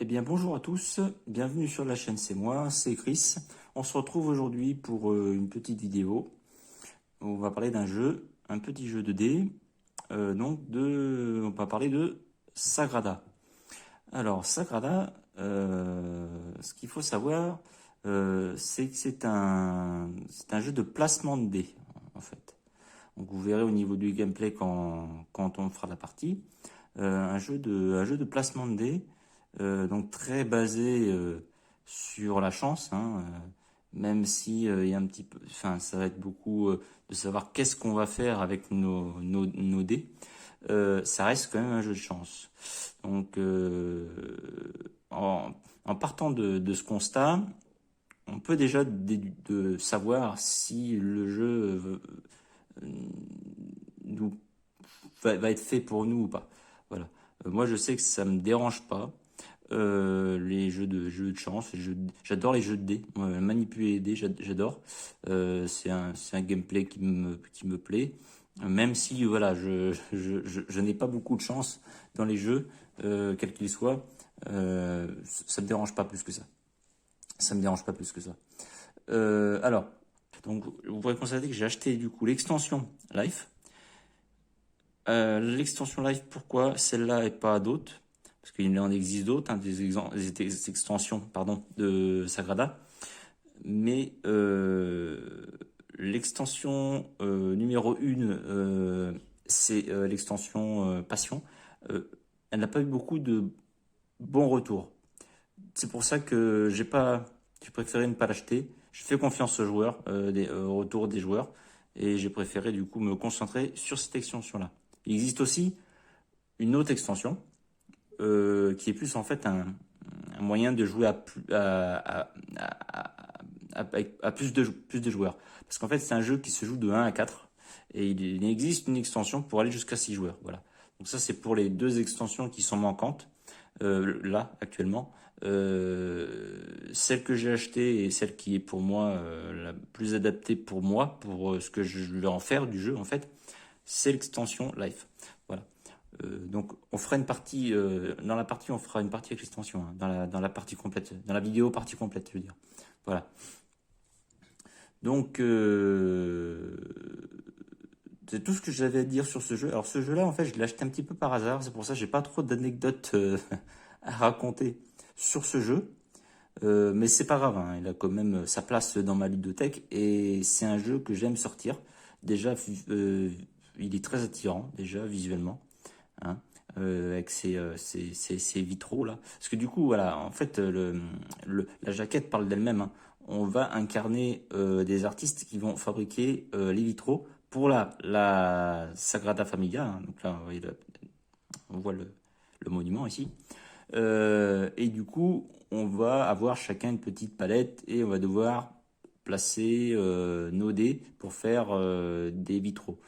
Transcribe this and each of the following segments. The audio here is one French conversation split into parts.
Eh bien bonjour à tous, bienvenue sur la chaîne, c'est moi, c'est Chris. On se retrouve aujourd'hui pour une petite vidéo où on va parler d'un jeu, un petit jeu de dés, on va parler de Sagrada. Alors Sagrada, ce qu'il faut savoir, c'est que c'est un jeu de placement de dés en fait. Donc vous verrez au niveau du gameplay quand on fera la partie, un jeu de placement de dés. Donc très basé sur la chance, hein, même si il y a un petit peu, enfin ça va être beaucoup de savoir qu'est-ce qu'on va faire avec nos dés. Ça reste quand même un jeu de chance. Donc en partant de ce constat, on peut déjà de savoir si le jeu nous, va être fait pour nous ou pas. Voilà. Moi je sais que ça me dérange pas. Les jeux de chance, j'adore les jeux de dés. Manipuler les dés, j'adore. C'est un gameplay qui me plaît. Même si voilà, je n'ai pas beaucoup de chance dans les jeux, quels qu'ils soient, ça me dérange pas plus que ça. Ça me dérange pas plus que ça. Alors, donc vous pourrez constater que j'ai acheté du coup l'extension Life. L'extension Live, pourquoi celle-là et pas d'autres? Parce qu'il en existe d'autres, hein, des extensions pardon, de Sagrada. Mais l'extension numéro 1, c'est l'extension Passion. Elle n'a pas eu beaucoup de bons retours. C'est pour ça que j'ai préféré ne pas l'acheter. Je fais confiance aux joueurs, aux retours des joueurs, et j'ai préféré du coup me concentrer sur cette extension-là. Il existe aussi une autre extension qui est plus en fait un moyen de jouer à plus de joueurs. Parce qu'en fait, c'est un jeu qui se joue de 1 à 4 et il existe une extension pour aller jusqu'à 6 joueurs. Voilà. Donc ça, c'est pour les deux extensions qui sont manquantes là actuellement. Celle que j'ai achetée et celle qui est pour moi la plus adaptée pour moi, pour ce que je vais en faire du jeu en fait, c'est l'extension Life. Voilà. Donc on fera une partie dans la partie on fera une partie avec l'extension hein, dans la partie complète, dans la vidéo partie complète, je veux dire. Voilà. Donc c'est tout ce que j'avais à dire sur ce jeu. Alors ce jeu-là, en fait, je l'ai acheté un petit peu par hasard. C'est pour ça que j'ai pas trop d'anecdotes à raconter sur ce jeu. Mais c'est pas grave, hein, il a quand même sa place dans ma ludothèque et c'est un jeu que j'aime sortir. Déjà, il est très attirant déjà visuellement, hein, avec ses vitraux là. Parce que du coup, voilà, en fait, la jaquette parle d'elle-même, hein. On va incarner des artistes qui vont fabriquer les vitraux pour la Sagrada Familia, hein. Donc là, vous voyez, on voit le monument ici. Et du coup, on va avoir chacun une petite palette et on va devoir placer nos dés pour faire des vitraux.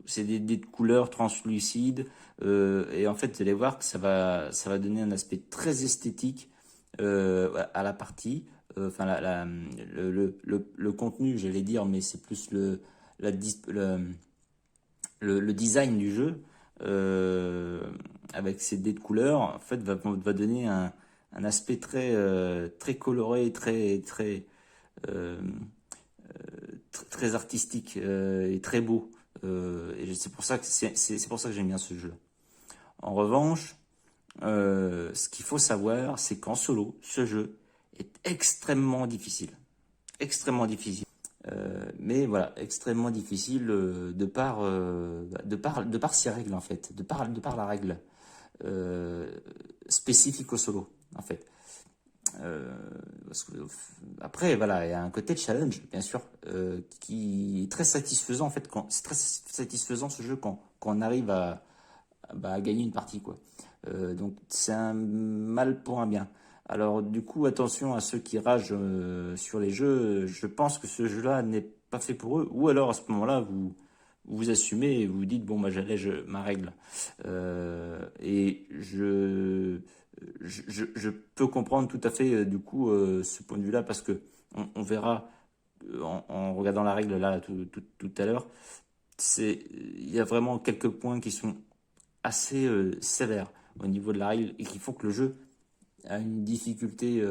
C'est des dés de couleur translucides et en fait, vous allez voir que ça va donner un aspect très esthétique à la partie. Enfin, le contenu, j'allais dire, mais c'est plus la, dis- le design du jeu avec ces dés de couleur en fait va donner un aspect très coloré, euh, très artistique et très beau. Et c'est pour ça que c'est pour ça que j'aime bien ce jeu. En revanche, ce qu'il faut savoir, c'est qu'en solo, ce jeu est extrêmement difficile. Extrêmement difficile. Mais voilà, extrêmement difficile de par ses règles en fait, de par la règle euh, spécifique au solo en fait. Euh, parce que, après voilà, il y a un côté challenge bien sûr qui est très satisfaisant en fait. C'est très satisfaisant ce jeu quand on arrive à gagner une partie quoi. Donc c'est un mal pour un bien. Alors du coup attention à ceux qui ragent sur les jeux. Je pense que ce jeu-là n'est pas fait pour eux. Ou alors à ce moment-là vous assumez et vous dites bon bah j'allège ma règle. Et je peux comprendre tout à fait du coup ce point de vue-là parce que on verra en regardant la règle là tout à l'heure. Il y a vraiment quelques points qui sont assez sévères au niveau de la règle et qui font que le jeu à une difficulté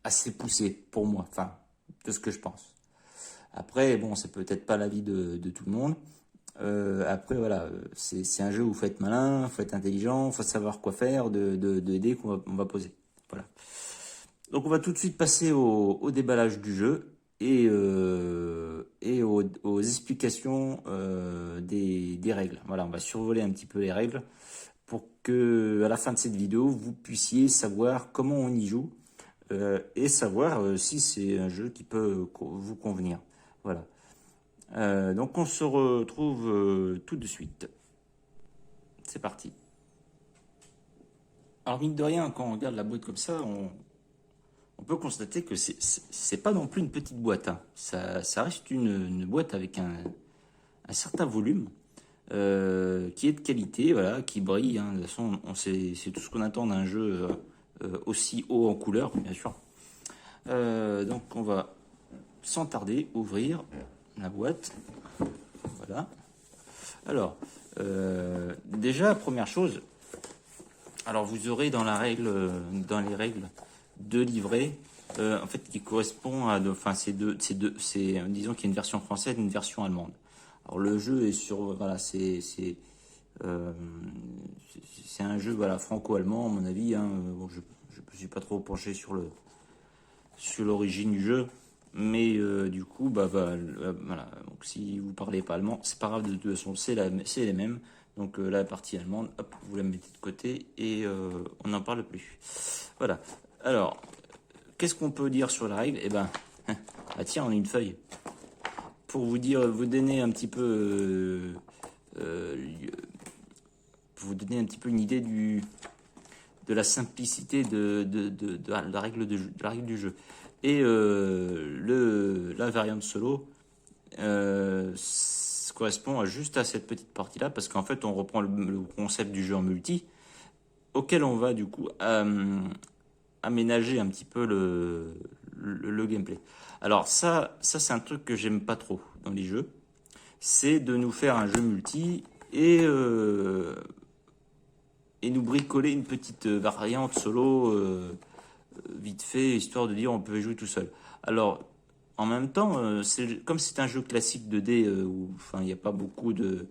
assez poussée pour moi, enfin, de ce que je pense. Après, bon, c'est peut-être pas l'avis de tout le monde. Après, voilà, c'est un jeu où il faut être malin, il faut être intelligent, il faut savoir quoi faire de dés on va poser. Voilà. Donc on va tout de suite passer au déballage du jeu et aux explications des règles. Voilà, on va survoler un petit peu les règles pour que à la fin de cette vidéo, vous puissiez savoir comment on y joue et savoir si c'est un jeu qui peut vous convenir. Voilà. Donc on se retrouve tout de suite. C'est parti. Alors mine de rien, quand on regarde la boîte comme ça, on peut constater que c'est pas non plus une petite boîte, hein. Ça reste une boîte avec un certain volume qui est de qualité, voilà, qui brille, hein. De toute façon, c'est tout ce qu'on attend d'un jeu aussi haut en couleur, bien sûr. Donc on va sans tarder ouvrir la boîte. Voilà. Alors, déjà, première chose, alors vous aurez dans les règles, deux livrets, en fait, qui correspondent à, enfin, disons qu'il y a une version française et une version allemande. Alors le jeu est voilà, euh, c'est un jeu, voilà, franco-allemand à mon avis, hein. Bon, je me suis pas trop penché sur l'origine du jeu, mais du coup, voilà. Donc si vous parlez pas allemand, c'est pas grave, de toute façon, c'est les mêmes. Donc la partie allemande, hop, vous la mettez de côté et on n'en parle plus. Voilà. Alors, qu'est-ce qu'on peut dire sur la règle? Eh ben, ah tiens, on a une feuille. Pour vous donner un petit peu, pour vous donner un petit peu une idée de la simplicité de la règle du jeu. Et la variante solo correspond juste à cette petite partie-là, parce qu'en fait, on reprend le concept du jeu en multi, auquel on va du coup aménager un petit peu le gameplay. Alors ça c'est un truc que j'aime pas trop dans les jeux, c'est de nous faire un jeu multi et nous bricoler une petite variante solo vite fait, histoire de dire on peut jouer tout seul. Alors, en même temps, comme c'est un jeu classique 2D où enfin, il n'y a pas beaucoup de...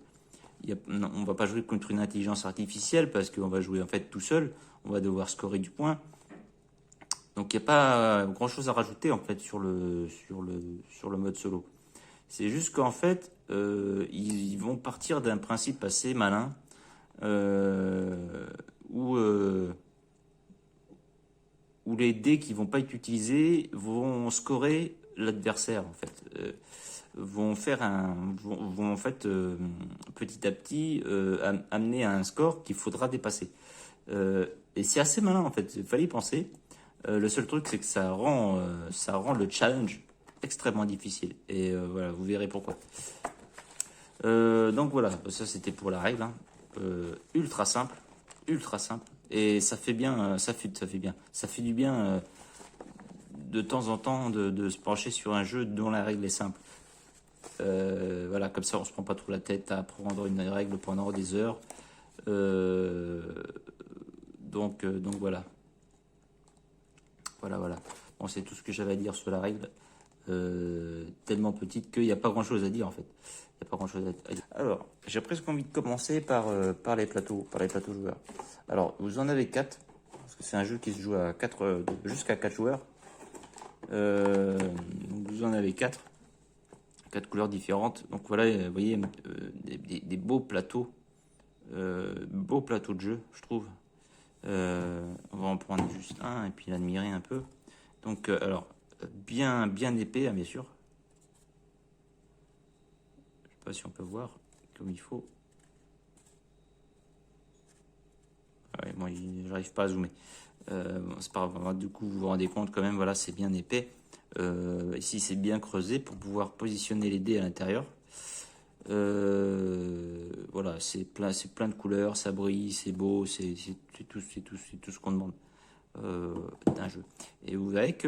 non, on va pas jouer contre une intelligence artificielle parce qu'on va jouer en fait tout seul, on va devoir scorer du point. Donc il n'y a pas grand chose à rajouter en fait sur le mode solo. C'est juste qu'en fait, ils vont partir d'un principe assez malin où, où les dés qui vont pas être utilisés vont scorer l'adversaire en fait. Vont en fait petit à petit amener à un score qu'il faudra dépasser. Et c'est assez malin en fait, il fallait y penser. Le seul truc, c'est que ça rend le challenge extrêmement difficile. Et voilà, vous verrez pourquoi. Donc voilà, ça c'était pour la règle, hein. Ultra simple, ultra simple. Et ça fait bien, ça fait bien. Ça fait du bien de temps en temps de se pencher sur un jeu dont la règle est simple. Voilà, comme ça on se prend pas trop la tête à apprendre une règle pendant des heures. Donc voilà. Voilà. Bon, c'est tout ce que j'avais à dire sur la règle. Tellement petite qu'il n'y a pas grand chose à dire en fait. Il n'y a pas grand chose à dire. Alors, j'ai presque envie de commencer par les plateaux joueurs. Alors, vous en avez 4, parce que c'est un jeu qui se joue à 4, jusqu'à 4 joueurs. Donc vous en avez 4 couleurs différentes. Donc voilà, vous voyez, des beaux plateaux de jeu, je trouve. On va en prendre juste un et puis l'admirer un peu. Donc, alors, bien épais, hein, bien sûr. Je sais pas si on peut voir comme il faut. Ouais, moi, j'arrive pas à zoomer. C'est pas grave. Du coup, vous vous rendez compte quand même, voilà, c'est bien épais. Ici, c'est bien creusé pour pouvoir positionner les dés à l'intérieur. Voilà, c'est plein de couleurs, ça brille, c'est beau, c'est tout ce qu'on demande d'un jeu. Et vous verrez que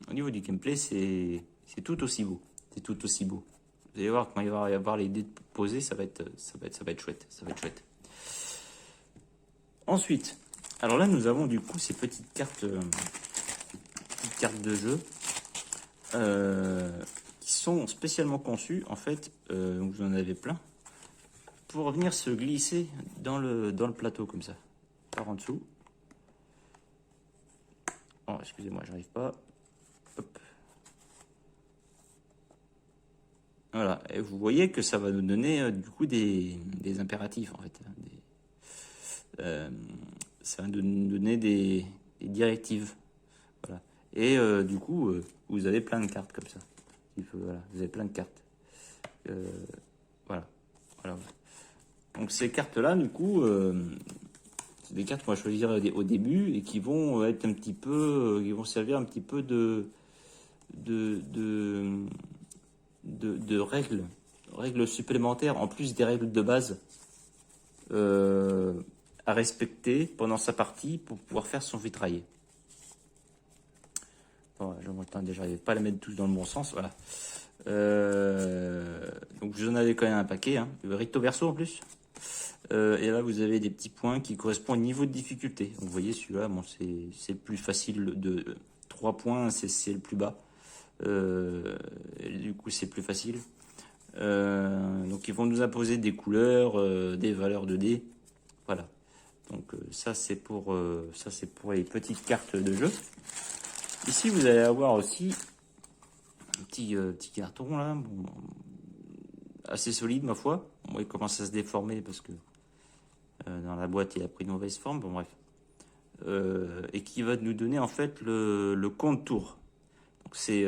au niveau du gameplay, c'est tout aussi beau. C'est tout aussi beau. Vous allez voir quand il va y avoir les dés posés, ça va être chouette. Ça va être chouette. Ensuite, alors là, nous avons du coup ces petites cartes de jeu qui sont spécialement conçues, en fait, donc vous en avez plein, pour venir se glisser dans le plateau comme ça, par en dessous. Oh, excusez-moi, j'arrive pas. Hop. Voilà, et vous voyez que ça va nous donner du coup des impératifs en fait. Ça va nous donner des directives. Voilà. Et du coup, vous avez plein de cartes comme ça. Voilà, vous avez plein de cartes. Voilà. Voilà. Donc ces cartes-là, du coup, c'est des cartes qu'on va choisir au début et qui vont être un petit peu, qui vont servir un petit peu de règles supplémentaires en plus des règles de base à respecter pendant sa partie pour pouvoir faire son vitrail. Bon, déjà, j'arrive pas à les mettre tous dans le bon sens, voilà. Donc vous en avez quand même un paquet, hein. Recto verso en plus. Et là vous avez des petits points qui correspondent au niveau de difficulté. Donc vous voyez celui-là, bon, c'est plus facile de 3 points, c'est le plus bas. Du coup c'est plus facile. Donc ils vont nous imposer des couleurs, des valeurs de dés. Voilà. Donc ça c'est pour les petites cartes de jeu. Ici vous allez avoir aussi un petit carton là, bon, assez solide ma foi. Bon, il commence à se déformer parce que dans la boîte il a pris une mauvaise forme. Bon bref. Et qui va nous donner en fait le compte tour. Donc c'est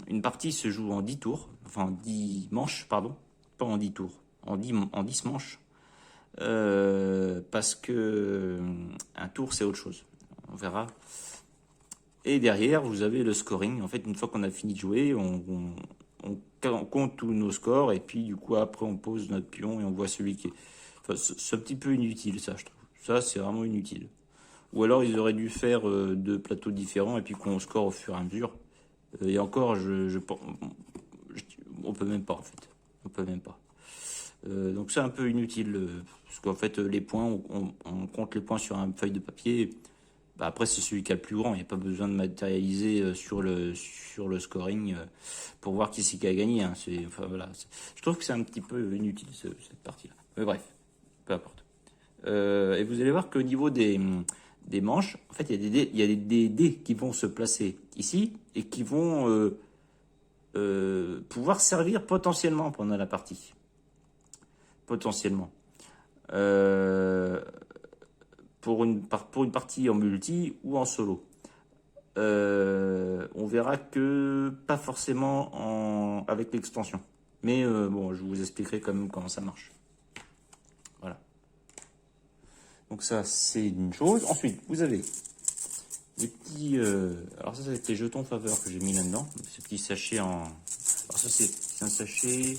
une partie se joue en 10 tours, enfin en 10 manches, pardon, pas en 10 tours, en 10 manches. Parce que un tour c'est autre chose. On verra. Et derrière, vous avez le scoring. En fait, une fois qu'on a fini de jouer, on compte tous nos scores et puis du coup après on pose notre pion et on voit celui qui est. Enfin, c'est un petit peu inutile ça, je trouve. Ça c'est vraiment inutile. Ou alors ils auraient dû faire 2 plateaux différents et puis qu'on score au fur et à mesure. Et encore, on peut même pas en fait. On peut même pas. Donc c'est un peu inutile parce qu'en fait les points, on compte les points sur une feuille de papier. Bah, après c'est celui qui a le plus grand. Il n'y a pas besoin de matérialiser sur le scoring pour voir qui c'est qui a gagné. Hein. Enfin, voilà. Je trouve que c'est un petit peu inutile cette partie-là. Mais bref, peu importe. Et vous allez voir qu'au niveau des manches, en fait, il y a des dés qui vont se placer ici et qui vont pouvoir servir potentiellement pendant la partie. Potentiellement. Pour une partie en multi ou en solo. On verra que pas forcément avec l'extension. Mais bon, je vous expliquerai quand même comment ça marche. Voilà. Donc ça, c'est une chose. Ensuite, vous avez des petits... alors ça, c'est les jetons faveur que j'ai mis là-dedans. Ces petits sachets en... Alors ça, c'est un sachet...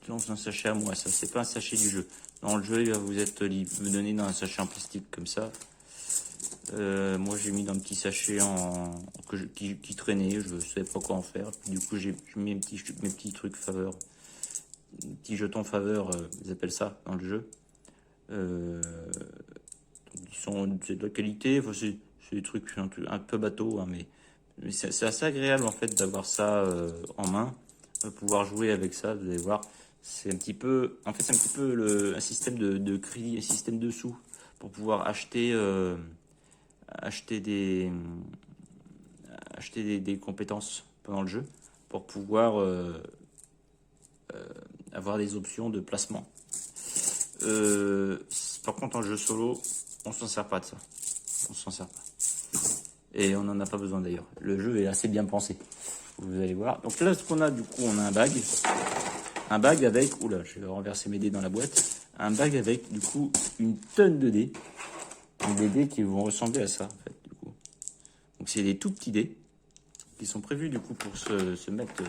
non, c'est un sachet à moi, ça. C'est pas un sachet du jeu. Dans le jeu, il va vous donner dans un sachet en plastique comme ça. Moi, j'ai mis dans un petit sachet qui traînait. Je ne savais pas quoi en faire. Du coup, j'ai mis mes petits trucs faveur. Petits jetons faveur, ils appellent ça dans le jeu. C'est de la qualité. Enfin, c'est des trucs un peu bateau, hein, mais c'est assez agréable en fait d'avoir ça en main, pouvoir jouer avec ça. Vous allez voir, c'est un petit peu, en fait, c'est un petit peu un système de crédit, un système de sous pour pouvoir acheter des compétences pendant le jeu, pour pouvoir avoir des options de placement. Par contre, en jeu solo, on s'en sert pas de ça. On s'en sert pas. Et on n'en a pas besoin d'ailleurs. Le jeu est assez bien pensé. Vous allez voir. Donc là, ce qu'on a, du coup, on a un bag. Un bag avec... Oula, je vais renverser mes dés dans la boîte. Un bag avec, du coup, une tonne de dés. Des dés qui vont ressembler à ça, en fait, du coup. Donc c'est des tout petits dés qui sont prévus, du coup, pour se mettre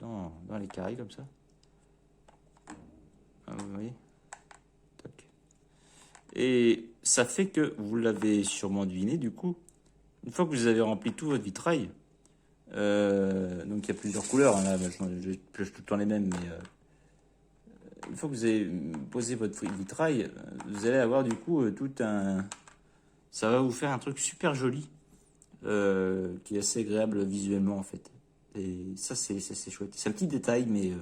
dans les carrés, comme ça. Ah, vous voyez ? Et ça fait que, vous l'avez sûrement deviné, du coup, une fois que vous avez rempli tout votre vitrail, donc il y a plusieurs couleurs, hein, là, je pioche tout le temps les mêmes, mais une fois que vous avez posé votre vitrail, vous allez avoir du coup tout un... Ça va vous faire un truc super joli, qui est assez agréable visuellement en fait. Et ça c'est chouette. C'est un petit détail, mais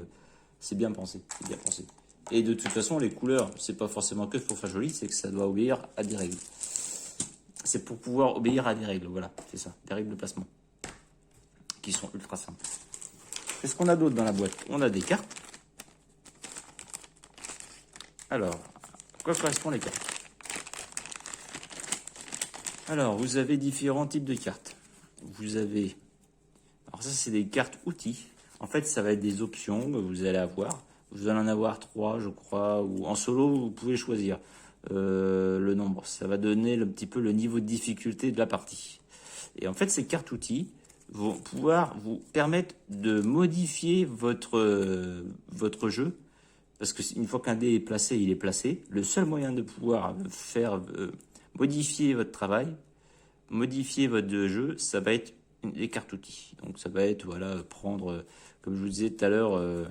c'est bien pensé. C'est bien pensé. Et de toute façon, les couleurs, c'est pas forcément que pour faire joli, c'est que ça doit obéir à des règles. C'est pour pouvoir obéir à des règles, voilà, c'est ça, des règles de placement, qui sont ultra simples. Qu'est-ce qu'on a d'autre dans la boîte? On a des cartes. Alors, à quoi correspondent les cartes? Alors, vous avez différents types de cartes. Vous avez... Alors ça, c'est des cartes outils. En fait, ça va être des options que vous allez avoir. Vous allez en avoir 3, je crois, ou en solo, vous pouvez choisir le nombre. Ça va donner un petit peu le niveau de difficulté de la partie. Et en fait, ces cartes outils vont pouvoir vous permettre de modifier votre jeu. Parce qu'une fois qu'un dé est placé, il est placé. Le seul moyen de pouvoir faire modifier votre travail, modifier votre jeu, ça va être les cartes outils. Donc ça va être, voilà, prendre, comme je vous disais tout à l'heure,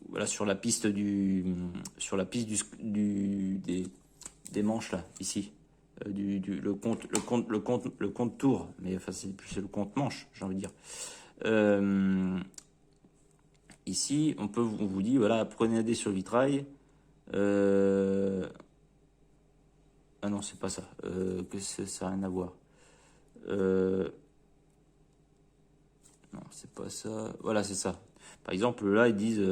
voilà, sur la piste des manches là, ici, le compte tour, mais enfin c'est le compte manche, j'ai envie de dire. Ici, on vous dit, voilà, prenez un dé sur le vitrail. Ah non, c'est pas ça. Que ça n'a rien à voir. Non, c'est pas ça. Voilà, c'est ça. Par exemple, là, ils disent,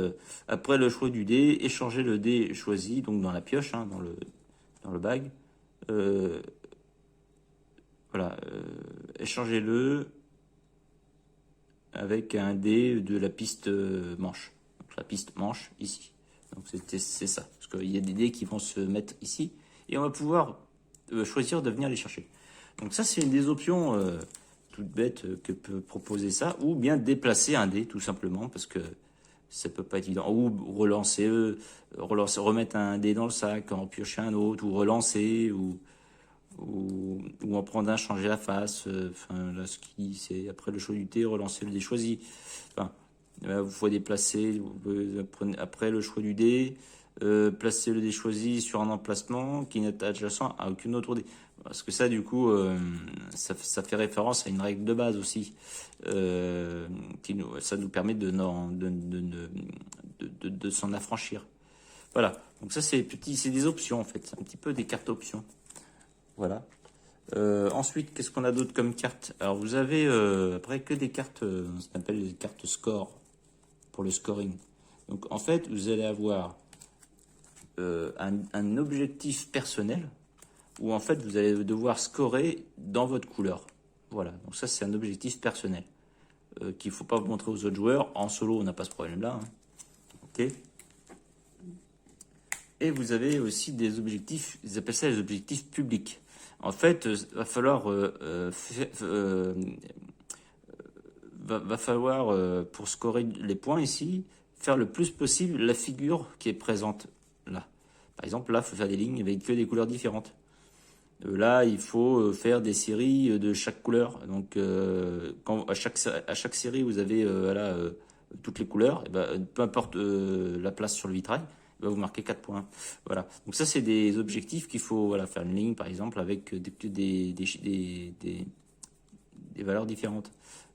après le choix du dé, échangez le dé choisi, donc dans la pioche, hein, dans le bag. Voilà, échangez-le avec un dé de la piste manche. Donc la piste manche, ici. Donc c'est ça. Parce qu'il y a des dés qui vont se mettre ici. Et on va pouvoir choisir de venir les chercher. Donc ça, c'est une des options toutes bêtes que peut proposer ça. Ou bien déplacer un dé, tout simplement, parce que ça peut pas être évident. Ou remettre un dé dans le sac, en piocher un autre, ou relancer, ou en prendre un, changer la face. Enfin, là, ce qui c'est après le choix du dé, relancer le dé choisi. Enfin, vous pouvez déplacer après le choix du dé, placer le dé choisi sur un emplacement qui n'est adjacent à aucune autre dé. Parce que ça, du coup, ça fait référence à une règle de base aussi. Ça nous permet de s'en affranchir. Voilà. Donc ça, c'est des options en fait. C'est un petit peu des cartes options. Voilà. Ensuite, qu'est-ce qu'on a d'autre comme carte? Alors, vous avez après que des cartes, ce qu'on appelle les cartes score, pour le scoring. Donc, en fait, vous allez avoir un objectif personnel, où en fait, vous allez devoir scorer dans votre couleur. Voilà, donc ça, c'est un objectif personnel, qu'il ne faut pas montrer aux autres joueurs. En solo, on n'a pas ce problème-là. Hein. Ok. Et vous avez aussi des objectifs, ils appellent ça les objectifs publics. En fait, va falloir pour scorer les points ici, faire le plus possible la figure qui est présente là. Par exemple, là, il faut faire des lignes avec que des couleurs différentes. Là, il faut faire des séries de chaque couleur. Donc, à chaque série, vous avez voilà, toutes les couleurs, et ben, peu importe la place sur le vitrail, il va vous marquer 4 points. Voilà. Donc ça, c'est des objectifs qu'il faut, voilà, faire une ligne, par exemple, avec des valeurs différentes.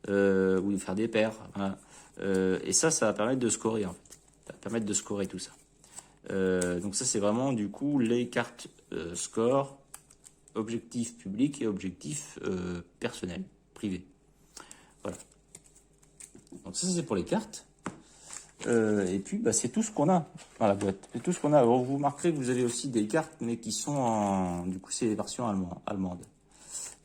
Ou faire des paires. Voilà. Et ça va permettre de scorer, en fait. Ça va permettre de scorer tout ça. Donc ça, c'est vraiment, du coup, les cartes score, objectif public et objectif personnel, privé. Voilà. Donc ça, c'est pour les cartes. Et puis, bah, c'est tout ce qu'on a dans la boîte. C'est tout ce qu'on a. Alors, vous remarquerez que vous avez aussi des cartes, mais qui sont en... Du coup, c'est les versions allemandes.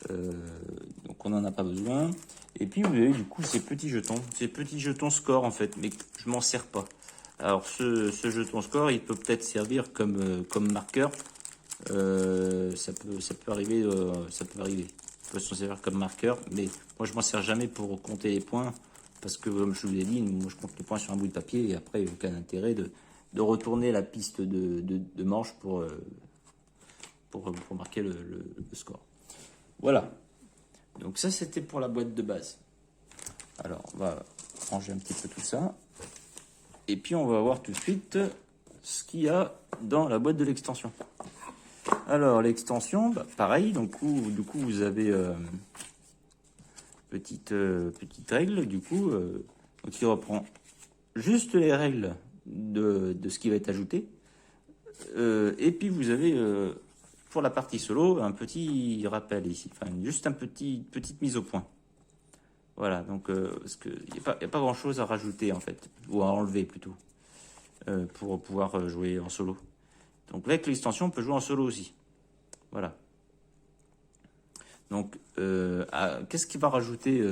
Donc, on n'en a pas besoin. Et puis, vous avez du coup ces petits jetons score, en fait, mais je m'en sers pas. Alors, ce jeton score, il peut peut-être servir comme marqueur. Ça peut arriver. Ça peut s'en servir comme marqueur, mais moi, je m'en sers jamais pour compter les points. Parce que, comme je vous l'ai dit, moi je compte les points sur un bout de papier et après, il n'y a aucun intérêt de retourner la piste de manche pour marquer le score. Voilà. Donc ça, c'était pour la boîte de base. Alors, on va ranger un petit peu tout ça. Et puis on va voir tout de suite ce qu'il y a dans la boîte de l'extension. Alors l'extension, bah, pareil, donc du coup vous avez petite règle du coup qui reprend juste les règles de ce qui va être ajouté. Et puis vous avez pour la partie solo un petit rappel ici, enfin juste petite mise au point. Voilà, donc parce qu'il n'y a pas grand chose à rajouter en fait, ou à enlever plutôt, pour pouvoir jouer en solo. Donc avec l'extension, on peut jouer en solo aussi. Voilà. Donc, qu'est-ce qui va rajouter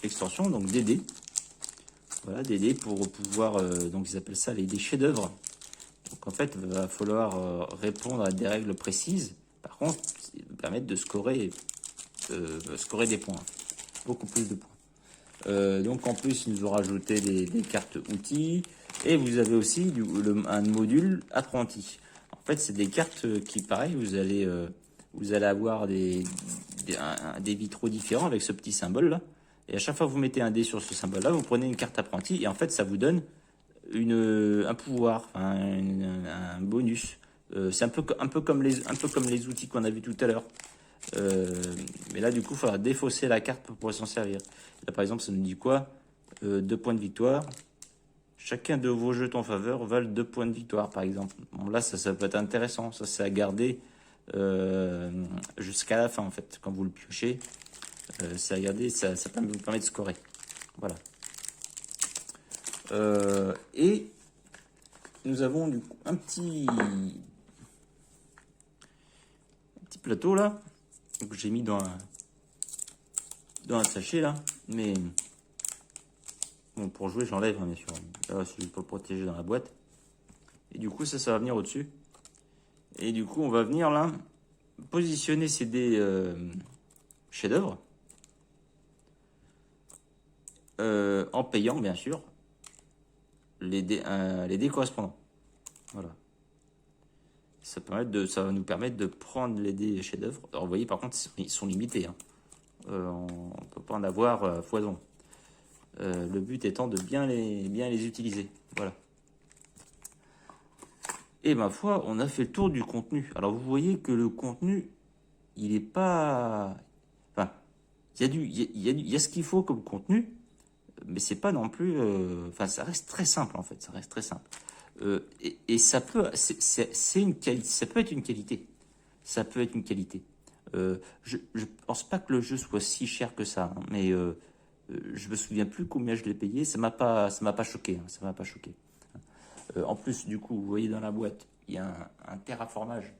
l'extension? Donc des dés. Voilà, des dés pour pouvoir, donc ils appellent ça les dés chefs-d'œuvre. Donc en fait, il va falloir répondre à des règles précises. Par contre, ça va permettre de scorer des points, beaucoup plus de points. Donc en plus, ils nous ont rajouté des cartes outils et vous avez aussi un module apprenti. En fait, c'est des cartes qui, pareil, vous allez avoir des vitraux différents avec ce petit symbole là. Et à chaque fois que vous mettez un dé sur ce symbole là, vous prenez une carte apprenti et en fait, ça vous donne un pouvoir, un bonus. C'est un peu comme les outils qu'on a vu tout à l'heure. Mais là, du coup, il faudra défausser la carte pour pouvoir s'en servir. Là, par exemple, ça nous dit quoi? 2 points de victoire. Chacun de vos jetons en faveur valent 2 points de victoire, par exemple. Bon, là, ça peut être intéressant. Ça, c'est à garder jusqu'à la fin, en fait. Quand vous le piochez, c'est à garder. Ça vous permet de scorer. Voilà. Et nous avons du coup un petit plateau là que j'ai mis dans un sachet là, mais bon, pour jouer j'enlève bien sûr. Là c'est juste pour le protéger dans la boîte. Et du coup ça va venir au-dessus. Et du coup on va venir là positionner ces dés chefs-d'œuvre en payant bien sûr les dés correspondants. Voilà. Ça va nous permettre de prendre les dés chefs-d'œuvre. Alors vous voyez par contre ils sont limités. Hein. On ne peut pas en avoir à foison. Le but étant de bien les utiliser. Voilà. Et ma foi, on a fait le tour du contenu. Alors vous voyez que le contenu, il n'est pas... Enfin, il y a ce qu'il faut comme contenu, mais c'est pas non plus... Enfin, ça reste très simple en fait. Ça reste très simple. Et ça peut, c'est une qualité, ça peut être une qualité. Ça peut être une qualité. Je pense pas que le jeu soit si cher que ça, hein, mais je me souviens plus combien je l'ai payé. Ça m'a pas choqué. Hein, ça m'a pas choqué. En plus, du coup, vous voyez dans la boîte, il y a un terraformage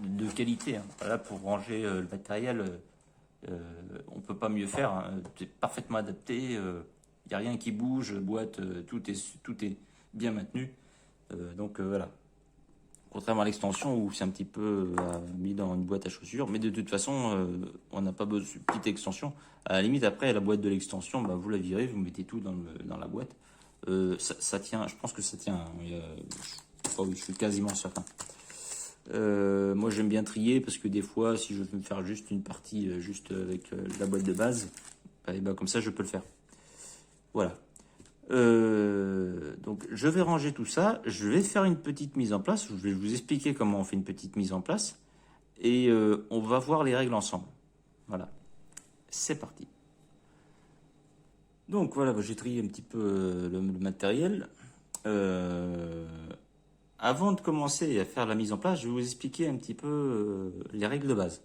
de qualité. Hein. Voilà, pour ranger le matériel, on peut pas mieux faire. Hein. C'est parfaitement adapté. Il n'y a rien qui bouge, boîte, tout est bien maintenu. Donc voilà. Contrairement à l'extension où c'est un petit peu mis dans une boîte à chaussures. Mais de toute façon, on n'a pas besoin de petite extension. À la limite, après, la boîte de l'extension, bah, vous la virez, vous mettez tout dans la boîte. Ça tient, je pense que ça tient. Je suis quasiment certain. Moi, j'aime bien trier parce que des fois, si je veux me faire juste une partie juste avec la boîte de base, bah, comme ça, je peux le faire. Voilà. Donc je vais ranger tout ça, je vais faire une petite mise en place, je vais vous expliquer comment on fait une petite mise en place et on va voir les règles ensemble. Voilà, c'est parti. Donc voilà, j'ai trié un petit peu le matériel. Avant de commencer à faire la mise en place, je vais vous expliquer un petit peu les règles de base.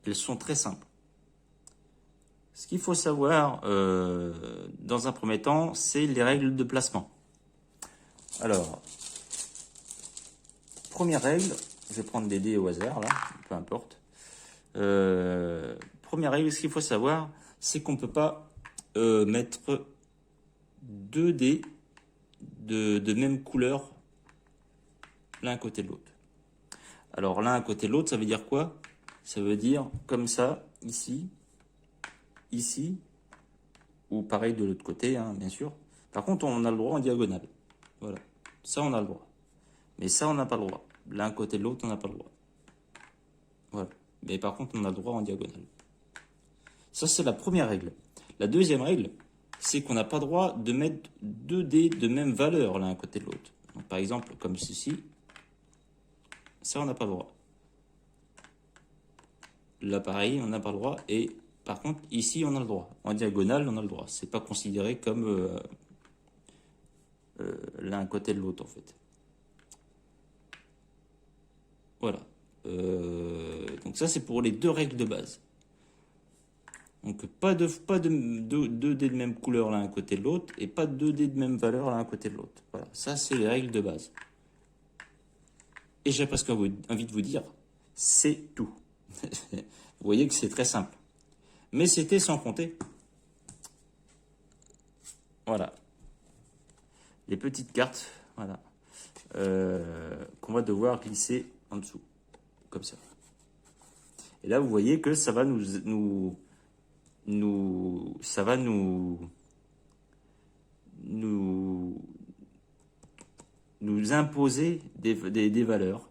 Elles sont très simples. Ce qu'il faut savoir dans un premier temps, c'est les règles de placement. Alors, première règle, je vais prendre des dés au hasard, là, peu importe. Première règle, ce qu'il faut savoir, c'est qu'on ne peut pas mettre 2 dés de même couleur l'un à côté de l'autre. Alors, l'un à côté de l'autre, ça veut dire quoi? Ça veut dire comme ça, ici, ou pareil de l'autre côté, hein, bien sûr. Par contre, on a le droit en diagonale. Voilà, ça on a le droit. Mais ça, on n'a pas le droit. L'un côté de l'autre, on n'a pas le droit. Voilà. Mais par contre, on a le droit en diagonale. Ça, c'est la première règle. La deuxième règle, c'est qu'on n'a pas droit de mettre 2 dés de même valeur l'un à côté de l'autre. Par exemple, comme ceci, ça, on n'a pas le droit. Là, pareil, on n'a pas le droit. Et par contre, ici, on a le droit. En diagonale, on a le droit. C'est pas considéré comme l'un à côté de l'autre, en fait. Voilà. Donc ça, c'est pour les 2 règles de base. Donc pas de deux dés de même couleur l'un à côté de l'autre et pas de 2 dés de même valeur l'un à côté de l'autre. Voilà, ça c'est les règles de base. Et j'ai presque envie de vous dire, c'est tout. Vous voyez que c'est très simple. Mais c'était sans compter. Voilà. Les petites cartes, voilà. Qu'on va devoir glisser en dessous. Comme ça. Et là, vous voyez que ça va nous imposer des valeurs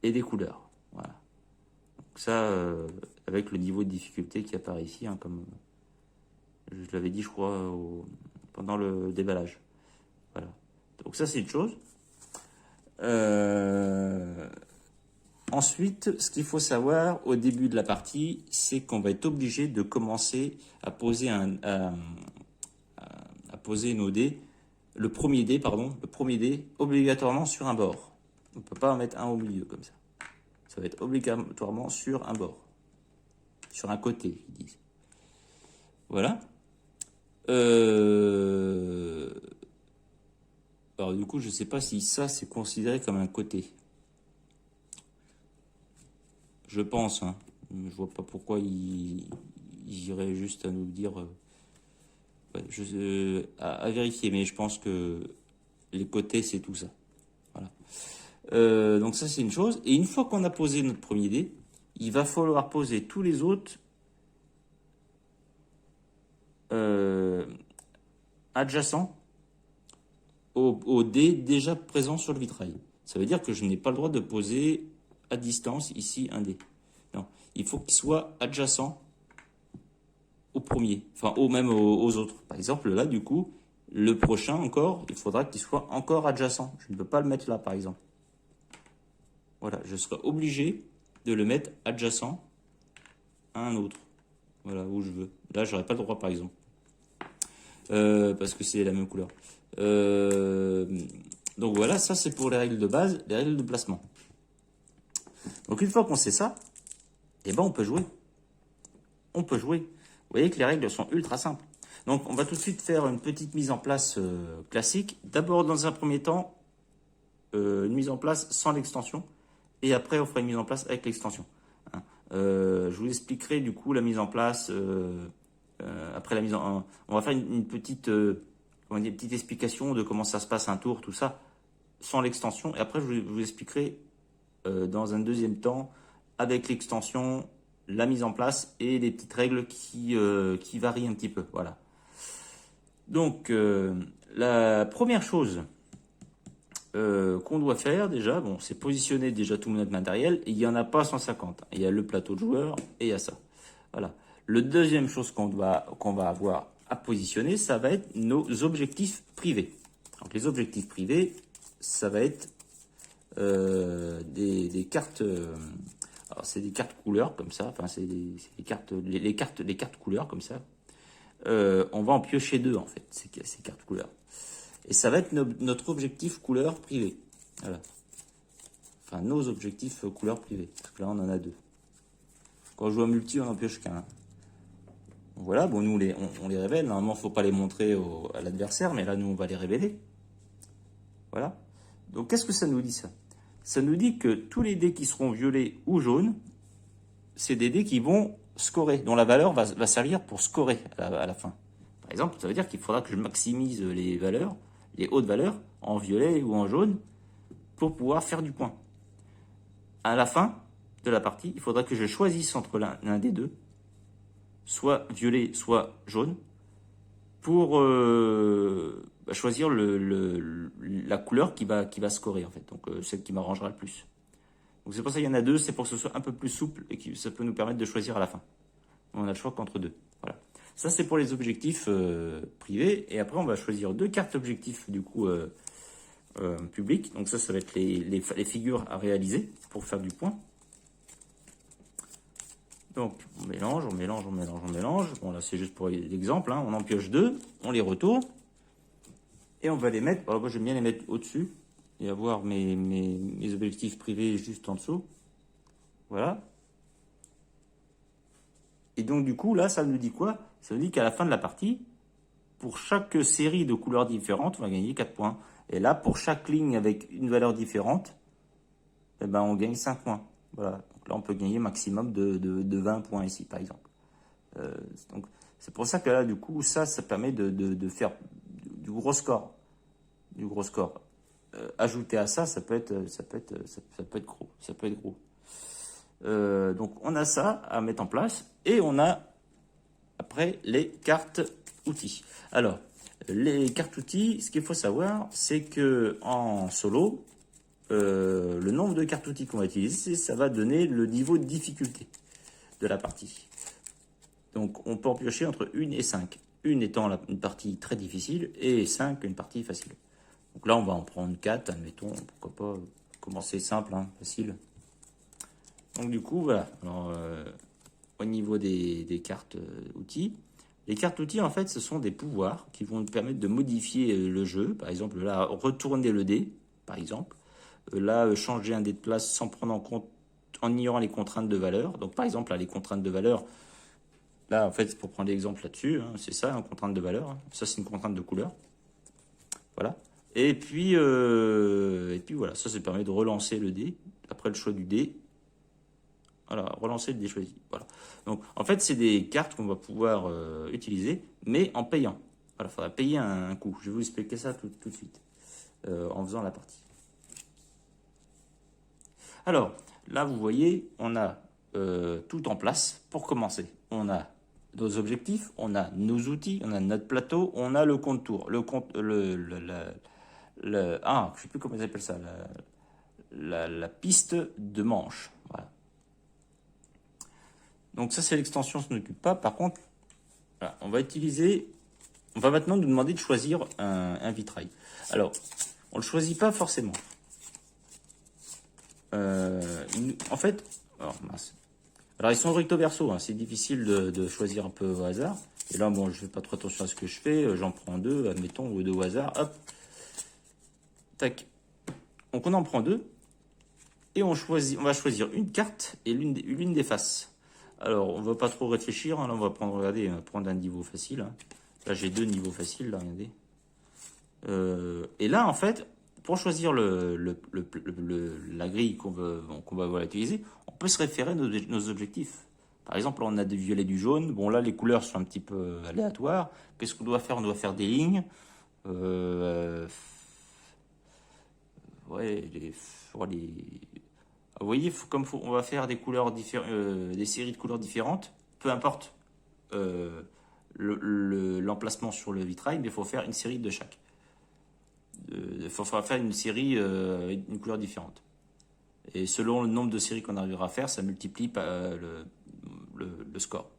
et des couleurs. Voilà. Donc ça, avec le niveau de difficulté qui apparaît ici, hein, comme je l'avais dit, je crois, pendant le déballage. Voilà. Donc ça, c'est une chose. Ensuite, ce qu'il faut savoir au début de la partie, c'est qu'on va être obligé de commencer à poser nos dés, le premier dé obligatoirement sur un bord. On ne peut pas en mettre un au milieu comme ça. Ça va être obligatoirement sur un bord, sur un côté, ils disent. Voilà. Alors du coup, je ne sais pas si ça c'est considéré comme un côté. Je pense, hein. Je vois pas pourquoi il irait juste à nous dire à vérifier, mais je pense que les côtés c'est tout ça. Voilà. Donc ça c'est une chose. Et une fois qu'on a posé notre premier dé, il va falloir poser tous les autres adjacents au dé déjà présent sur le vitrail. Ça veut dire que je n'ai pas le droit de poser à distance ici un dé. Non, il faut qu'il soit adjacent au premier, enfin même aux autres. Par exemple là du coup, le prochain encore, il faudra qu'il soit encore adjacent. Je ne peux pas le mettre là par exemple. Voilà, je serai obligé de le mettre adjacent à un autre. Voilà, où je veux. Là, j'aurais pas le droit par exemple. Parce que c'est la même couleur. Donc voilà, ça c'est pour les règles de base, les règles de placement. Donc une fois qu'on sait ça, eh ben on peut jouer. On peut jouer. Vous voyez que les règles sont ultra simples. Donc on va tout de suite faire une petite mise en place classique. D'abord dans un premier temps, une mise en place sans l'extension. Et après on fera une mise en place avec l'extension. Hein. Je vous expliquerai du coup la mise en place. Après la mise en... On va faire une petite, petite explication de comment ça se passe un tour, tout ça, sans l'extension. Et après je vous expliquerai dans un deuxième temps, avec l'extension, la mise en place et les petites règles qui varient un petit peu. Voilà. Donc, la première chose qu'on doit faire déjà, bon, c'est positionner déjà tout notre matériel. Et il n'y en a pas 150. Il y a le plateau de joueur et il y a ça. Voilà. Le deuxième chose qu'on va avoir à positionner, ça va être nos objectifs privés. Donc, les objectifs privés, ça va être des cartes. Alors c'est des cartes couleurs comme ça. Enfin, c'est des cartes, les cartes couleurs comme ça. On va en piocher 2 en fait, ces cartes couleurs. Et ça va être notre objectif couleur privé. Voilà. Enfin, nos objectifs couleur privée. Parce que là, on en a 2. Quand on joue en multi, on en pioche qu'un. Voilà, bon, nous, on les révèle. Normalement, il ne faut pas les montrer à l'adversaire, mais là, nous, on va les révéler. Voilà. Donc, qu'est-ce que ça nous dit, ça? Ça nous dit que tous les dés qui seront violets ou jaunes, c'est des dés qui vont scorer, dont la valeur va servir pour scorer à la fin. Par exemple, ça veut dire qu'il faudra que je maximise les valeurs, les hautes valeurs, en violet ou en jaune, pour pouvoir faire du point. À la fin de la partie, il faudra que je choisisse entre l'un des deux, soit violet, soit jaune, pour choisir la couleur qui va scorer, en fait. Donc, celle qui m'arrangera le plus. Donc, c'est pour ça qu'il y en a 2, c'est pour que ce soit un peu plus souple et que ça peut nous permettre de choisir à la fin. On a le choix qu'entre 2. Voilà. Ça, c'est pour les objectifs privés. Et après, on va choisir 2 cartes objectifs, du coup, publics. Donc ça va être les figures à réaliser pour faire du point. Donc, on mélange, on mélange, on mélange, on mélange. Bon, là, c'est juste pour l'exemple, hein. On en pioche 2, on les retourne. Et on va les mettre, alors moi, j'aime bien les mettre au-dessus. Et avoir mes objectifs privés juste en dessous. Voilà. Et donc, du coup, là, ça nous dit quoi? Ça nous dit qu'à la fin de la partie, pour chaque série de couleurs différentes, on va gagner 4 points. Et là, pour chaque ligne avec une valeur différente, eh ben, on gagne 5 points. Voilà. Donc là, on peut gagner maximum de 20 points ici, par exemple. Donc, c'est pour ça que là, du coup, ça permet de faire du gros score. Du gros score. Ajouté à ça, ça peut être gros. Ça peut être gros. Donc, on a ça à mettre en place. Et on a, après, les cartes outils. Alors, les cartes outils, ce qu'il faut savoir, c'est que en solo, le nombre de cartes outils qu'on va utiliser, ça va donner le niveau de difficulté de la partie. Donc, on peut en piocher entre 1 et 5. 1 étant une partie très difficile et 5 une partie facile. Donc là, on va en prendre 4, admettons. Pourquoi pas commencer simple, hein, facile. Donc du coup, voilà. Alors, au niveau des cartes outils, les cartes outils, en fait, ce sont des pouvoirs qui vont nous permettre de modifier le jeu. Par exemple, là, retourner le dé, par exemple. Là, changer un dé de place sans prendre en compte, en ignorant les contraintes de valeur. Donc, par exemple, là, les contraintes de valeur, là, en fait, pour prendre l'exemple là-dessus, hein, c'est ça, une contrainte de valeur. Hein. Ça, c'est une contrainte de couleur. Voilà. Et puis voilà, ça permet de relancer le dé, après le choix du dé. Voilà, relancer le dé choisi. Voilà. Donc, en fait, c'est des cartes qu'on va pouvoir utiliser, mais en payant. Voilà, il faudra payer un coût. Je vais vous expliquer ça tout de suite, en faisant la partie. Alors, là, vous voyez, on a tout en place pour commencer. On a nos objectifs, on a nos outils, on a notre plateau, on a le contour. Je ne sais plus comment ils appellent ça, la piste de manche. Voilà. Donc ça, c'est l'extension, ça ne s'occupe pas. Par contre, voilà, on va maintenant nous demander de choisir un vitrail. Alors, on ne le choisit pas forcément. En fait, alors ils sont recto verso, hein, c'est difficile de choisir un peu au hasard. Et là, bon, je fais pas trop attention à ce que je fais, j'en prends 2, admettons, ou 2 au hasard, hop, tac. Donc on en prend 2, et on va choisir une carte et l'une des faces. Alors, on va pas trop réfléchir, hein, là on va prendre, regardez, prendre un niveau facile. Hein. Là j'ai 2 niveaux faciles, là, regardez. Et là, en fait, pour choisir la grille qu'on va utiliser, on peut se référer à nos objectifs. Par exemple, là, on a du violet, du jaune. Bon, là, les couleurs sont un petit peu aléatoires. Qu'est-ce qu'on doit faire? On doit faire des lignes. Ouais, vous voyez, on va faire des couleurs des séries de couleurs différentes, peu importe l'emplacement sur le vitrail, mais il faut faire une série de chaque. Il faudra faire une série avec une couleur différente. Et selon le nombre de séries qu'on arrivera à faire, ça multiplie le score.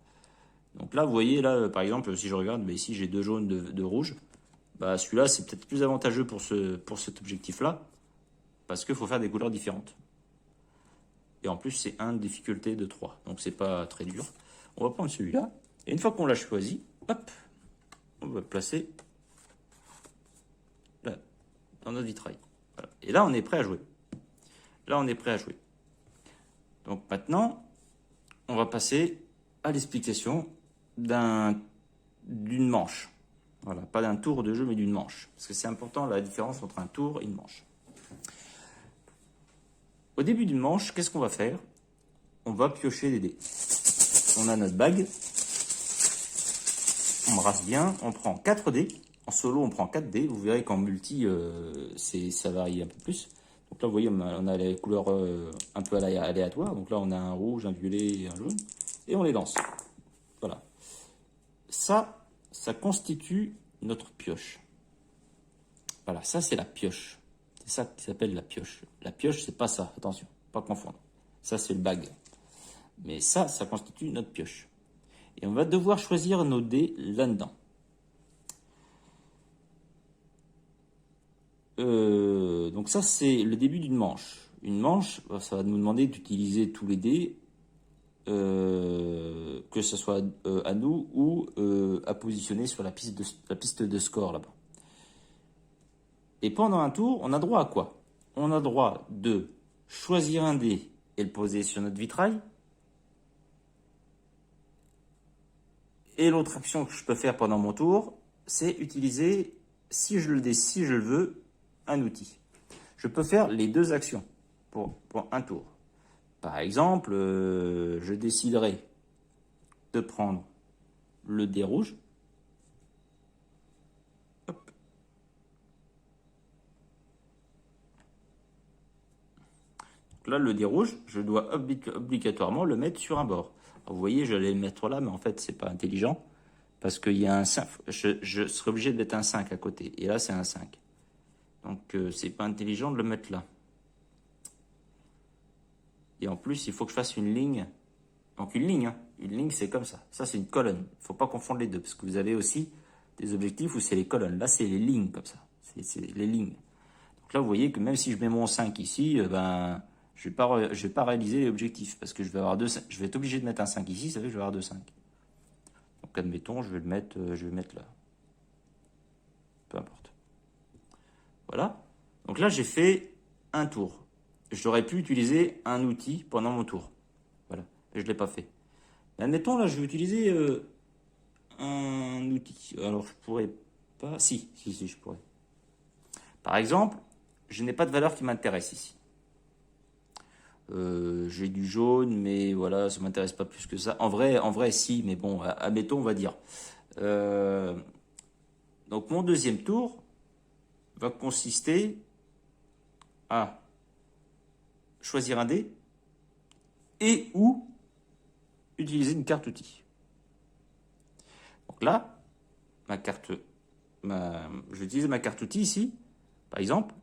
Donc là, vous voyez, là, par exemple, si je regarde, bah ici j'ai 2 jaunes, 2 rouges. Bah, celui-là, c'est peut-être plus avantageux pour cet objectif-là, parce qu'il faut faire des couleurs différentes. Et en plus, c'est 1 difficulté de 3, donc c'est pas très dur. On va prendre celui-là, et une fois qu'on l'a choisi, hop, on va le placer là, dans notre vitrail. Voilà. Et là, on est prêt à jouer. Donc maintenant, on va passer à l'explication d'une manche. Voilà, pas d'un tour de jeu, mais d'une manche. Parce que c'est important, la différence entre un tour et une manche. Au début d'une manche, qu'est-ce qu'on va faire? On va piocher des dés. On a notre bague. On brasse bien. On prend 4 dés. En solo, on prend 4 dés. Vous verrez qu'en multi, ça varie un peu plus. Donc là, vous voyez, on a les couleurs un peu aléatoires. Donc là, on a un rouge, un violet et un jaune. Et on les lance. Voilà. Ça constitue notre pioche. Voilà, ça, c'est la pioche. C'est ça qui s'appelle la pioche. La pioche, c'est pas ça. Attention, pas confondre. Ça, c'est le bague. Mais ça constitue notre pioche. Et on va devoir choisir nos dés là-dedans. Donc ça, c'est le début d'une manche. Une manche, ça va nous demander d'utiliser tous les dés, que ce soit à nous ou à positionner sur la piste de score là-bas. Et pendant un tour, on a droit à quoi? On a droit de choisir un dé et le poser sur notre vitrail. Et l'autre action que je peux faire pendant mon tour, c'est utiliser, si je le veux, un outil. Je peux faire les deux actions pour un tour. Par exemple, je déciderai de prendre le dé rouge. Hop. Donc là, le dé rouge, je dois obligatoirement le mettre sur un bord. Alors, vous voyez, j'allais le mettre là, mais en fait, c'est pas intelligent. Parce qu'il y a un 5. Je serais obligé de mettre un 5 à côté. Et là, c'est un 5. Donc, c'est pas intelligent de le mettre là. Et en plus, il faut que je fasse une ligne. Donc, une ligne, hein. Une ligne, c'est comme ça. Ça, c'est une colonne. Il ne faut pas confondre les deux. Parce que vous avez aussi des objectifs où c'est les colonnes. Là, c'est les lignes comme ça. C'est les lignes. Donc là, vous voyez que même si je mets mon 5 ici, je vais pas réaliser l'objectif. Parce que je vais avoir je vais être obligé de mettre un 5 ici. Ça veut dire que je vais avoir 2 5. Donc, admettons, je vais le mettre là. Peu importe. Voilà. Donc là, j'ai fait un tour. J'aurais pu utiliser un outil pendant mon tour. Voilà. Et je ne l'ai pas fait. Mais admettons, là, je vais utiliser un outil. Alors, je pourrais pas. Si, je pourrais. Par exemple, je n'ai pas de valeur qui m'intéresse ici. J'ai du jaune, mais voilà, ça ne m'intéresse pas plus que ça. En vrai, si, mais bon, admettons, on va dire. Donc, mon deuxième tour va consister à choisir un dé et ou utiliser une carte outil. Donc là, je vais utiliser ma carte outil ici, par exemple,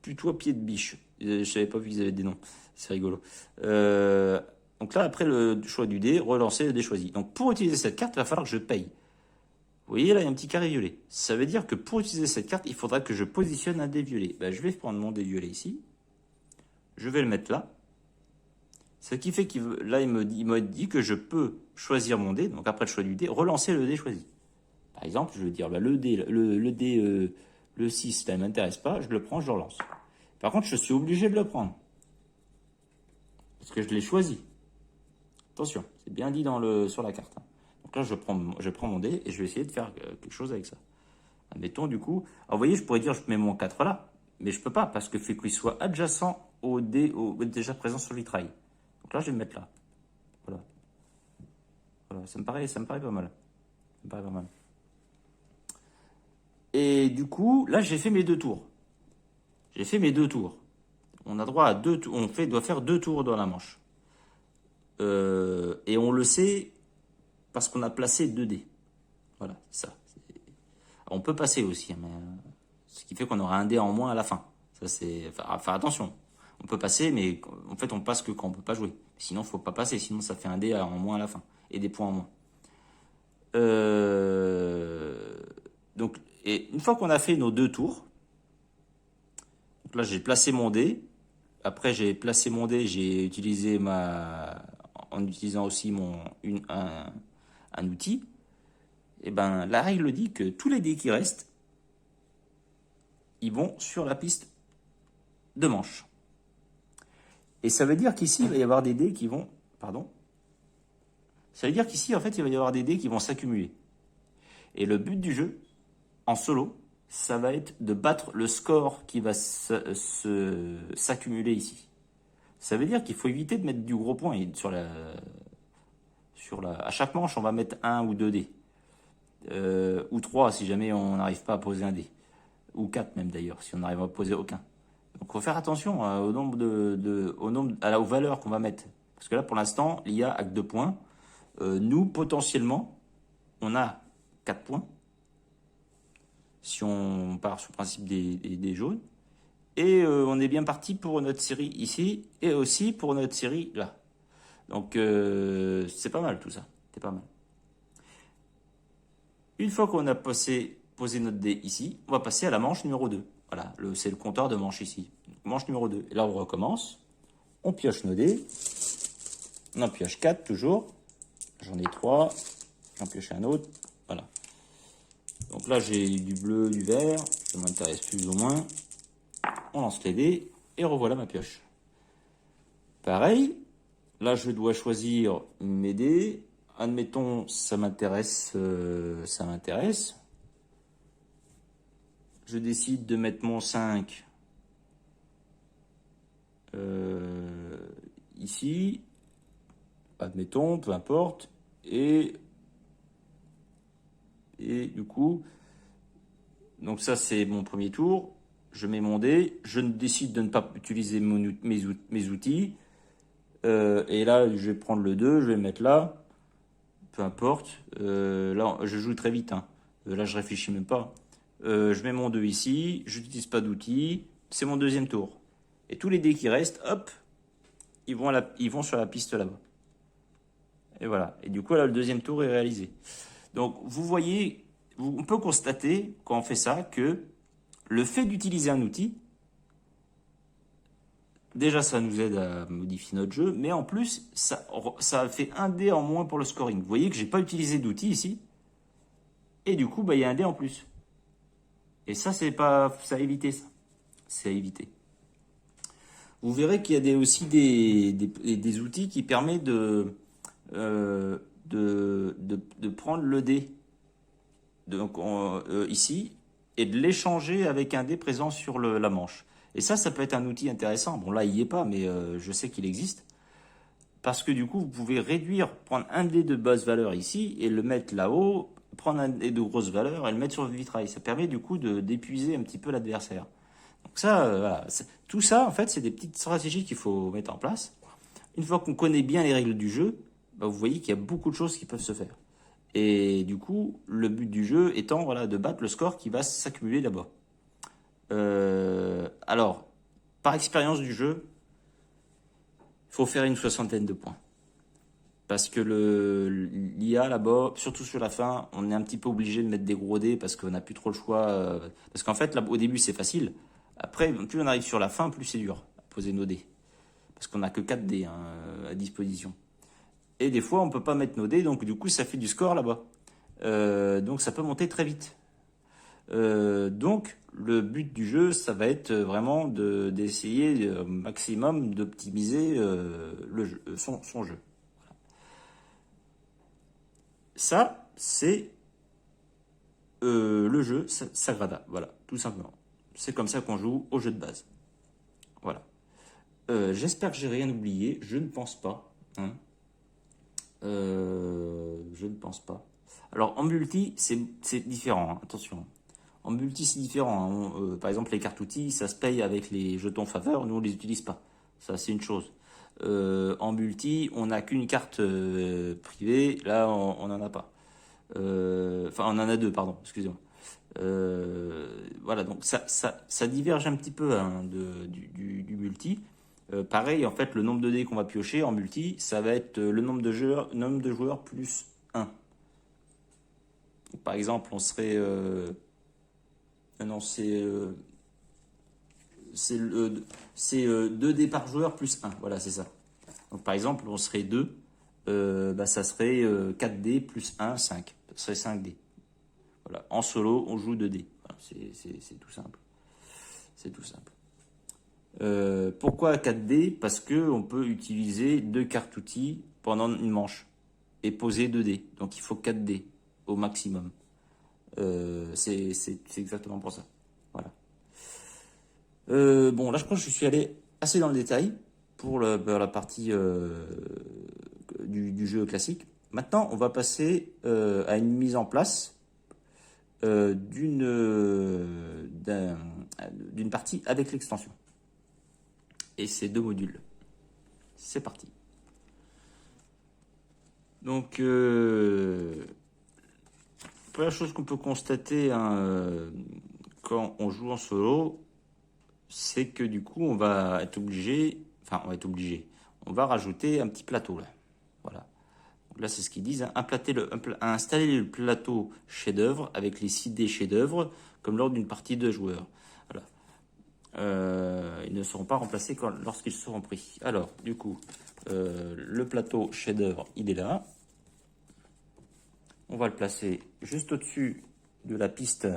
putois pied de biche. Je savais pas qu'ils avaient des noms, c'est rigolo. Donc là, après le choix du dé, relancer le dé choisi. Donc pour utiliser cette carte, il va falloir que je paye. Vous voyez là, il y a un petit carré violet. Ça veut dire que pour utiliser cette carte, il faudra que je positionne un dé violet. Je vais prendre mon dé violet ici. Je vais le mettre là. Ce qui fait qu'il là, il m'a dit que je peux choisir mon dé. Donc après le choix du dé, relancer le dé choisi. Par exemple, je vais dire le dé, le 6, ça ne m'intéresse pas. Je le prends, je le relance. Par contre, je suis obligé de le prendre. Parce que je l'ai choisi. Attention, c'est bien dit sur la carte. Donc là, je prends mon dé et je vais essayer de faire quelque chose avec ça. Admettons, du coup... Alors, vous voyez, je pourrais dire, je mets mon 4 là. Mais je peux pas, parce que fait qu'il soit adjacent au dé déjà présent sur le vitrail. Donc là, je vais le mettre là. Voilà. Voilà, ça me paraît pas mal. Ça me paraît pas mal. Et du coup, là, j'ai fait mes 2 tours. J'ai fait mes 2 tours. On a droit à 2 tours. Doit faire 2 tours dans la manche. Et on le sait parce qu'on a placé 2 dés. Voilà, c'est ça. On peut passer aussi, mais ce qui fait qu'on aura un dé en moins à la fin. Ça, c'est... Enfin, attention. On peut passer, mais en fait, on passe que quand on peut pas jouer. Sinon, il faut pas passer. Sinon, ça fait un dé en moins à la fin. Et des points en moins. Donc, et une fois qu'on a fait nos 2 tours, donc là, j'ai placé mon dé. Après, j'ai placé mon dé, j'ai utilisé en utilisant aussi un outil. Et la règle dit que tous les dés qui restent, ils vont sur la piste de manche. Et ça veut dire qu'ici, il va y avoir des dés qui vont... Pardon. Ça veut dire qu'ici, en fait, il va y avoir des dés qui vont s'accumuler. Et le but du jeu, en solo, ça va être de battre le score qui va s'accumuler ici. Ça veut dire qu'il faut éviter de mettre du gros point. Et à chaque manche, on va mettre 1 ou 2 dés. Ou 3 si jamais on n'arrive pas à poser un dé. Ou 4 même d'ailleurs, si on n'arrive à poser aucun. Donc il faut faire attention au nombre aux valeurs qu'on va mettre. Parce que là, pour l'instant, l'IA a que 2 points. Nous, potentiellement, on a 4 points. Si on part sur le principe des jaunes. Et on est bien parti pour notre série ici. Et aussi pour notre série là. Donc, c'est pas mal tout ça. C'est pas mal. Une fois qu'on a posé notre dé ici, on va passer à la manche numéro 2. Voilà, c'est le compteur de manche ici. Donc, manche numéro 2. Et là, on recommence. On pioche nos dés. On en pioche 4 toujours. J'en ai 3. J'en pioche un autre. Voilà. Donc là, j'ai du bleu, du vert. Ça m'intéresse plus ou moins. On lance les dés. Et revoilà ma pioche. Pareil. Là, je dois choisir mes dés. Admettons, ça m'intéresse. Ça m'intéresse. Je décide de mettre mon 5 ici. Admettons, peu importe. Et du coup, donc ça c'est mon premier tour. Je mets mon dé. Je décide de ne pas utiliser mes outils. Et là, je vais prendre le 2, je vais le mettre là. Peu importe. Là, je joue très vite. Hein. Là, je réfléchis même pas. Je mets mon 2 ici. Je n'utilise pas d'outils. C'est mon deuxième tour. Et tous les dés qui restent, hop, ils vont sur la piste là-bas. Et voilà. Et du coup, là, le deuxième tour est réalisé. Donc, vous voyez, on peut constater, quand on fait ça, que le fait d'utiliser un outil, déjà, ça nous aide à modifier notre jeu, mais en plus, ça fait un dé en moins pour le scoring. Vous voyez que j'ai pas utilisé d'outil ici, et du coup, bah, il y a un dé en plus. Et ça, c'est à éviter, ça. C'est à éviter. Vous verrez qu'il y a aussi des outils qui permettent de prendre le dé donc, ici et de l'échanger avec un dé présent sur la manche. Et ça peut être un outil intéressant. Bon, là, il n'y est pas, mais je sais qu'il existe. Parce que du coup, vous pouvez prendre un dé de basse valeur ici et le mettre là-haut, prendre un dé de grosse valeur et le mettre sur le vitrail. Ça permet du coup d'épuiser un petit peu l'adversaire. Donc ça, voilà. Tout ça, en fait, c'est des petites stratégies qu'il faut mettre en place. Une fois qu'on connaît bien les règles du jeu, bah, vous voyez qu'il y a beaucoup de choses qui peuvent se faire. Et du coup, le but du jeu étant voilà, de battre le score qui va s'accumuler là-bas. Alors, par expérience du jeu, il faut faire une 60aine de points. Parce que l'IA là-bas, surtout sur la fin, on est un petit peu obligé de mettre des gros dés parce qu'on n'a plus trop le choix. Parce qu'en fait, là, au début, c'est facile. Après, plus on arrive sur la fin, plus c'est dur à poser nos dés. Parce qu'on n'a que 4 dés hein, à disposition. Et des fois, on ne peut pas mettre nos dés, donc du coup, ça fait du score là-bas. Donc ça peut monter très vite. Donc, le but du jeu, ça va être vraiment d'essayer au maximum d'optimiser son jeu. Ça, c'est le jeu Sagrada. Voilà, tout simplement. C'est comme ça qu'on joue au jeu de base. Voilà. J'espère que j'ai rien oublié. Je ne pense pas. Hein. Je ne pense pas. Alors, en multi, c'est différent. Hein, attention. En multi, c'est différent. Hein. Par exemple, les cartes outils, ça se paye avec les jetons faveur. Nous, on les utilise pas. Ça, c'est une chose. En multi, on n'a qu'une carte privée. Là, on n'en a pas. Enfin, on en a deux, pardon. Excusez-moi. Voilà, donc ça diverge un petit peu hein, du multi. Pareil, en fait, le nombre de dés qu'on va piocher en multi, ça va être le nombre de joueurs plus 1. Donc, par exemple, on serait... non, c'est 2 dés par joueur plus 1. Voilà, c'est ça. Donc, par exemple, on serait 2. Ça serait 4 dés plus 1, 5. Ça serait 5 dés. Voilà. En solo, on joue 2 dés. Voilà, c'est tout simple. C'est tout simple. Pourquoi 4 dés? Parce qu'on peut utiliser 2 cartes outils pendant une manche et poser 2 dés. Donc il faut 4 dés au maximum. C'est exactement pour ça. Voilà. Bon, là je crois que je suis allé assez dans le détail pour la partie du jeu classique. Maintenant, on va passer à une mise en place d'une partie avec l'extension. Et ces 2 modules. C'est parti. Donc, première chose qu'on peut constater hein, quand on joue en solo, c'est que du coup, on va être obligé, on va rajouter un petit plateau là. Là, c'est ce qu'ils disent, hein, installer le plateau chef-d'œuvre avec les 6 dés chef-d'œuvre comme lors d'une partie de joueurs. Voilà. Ils ne seront pas remplacés lorsqu'ils seront pris. Alors, du coup, le plateau chef-d'œuvre, il est là. On va le placer juste au-dessus de la piste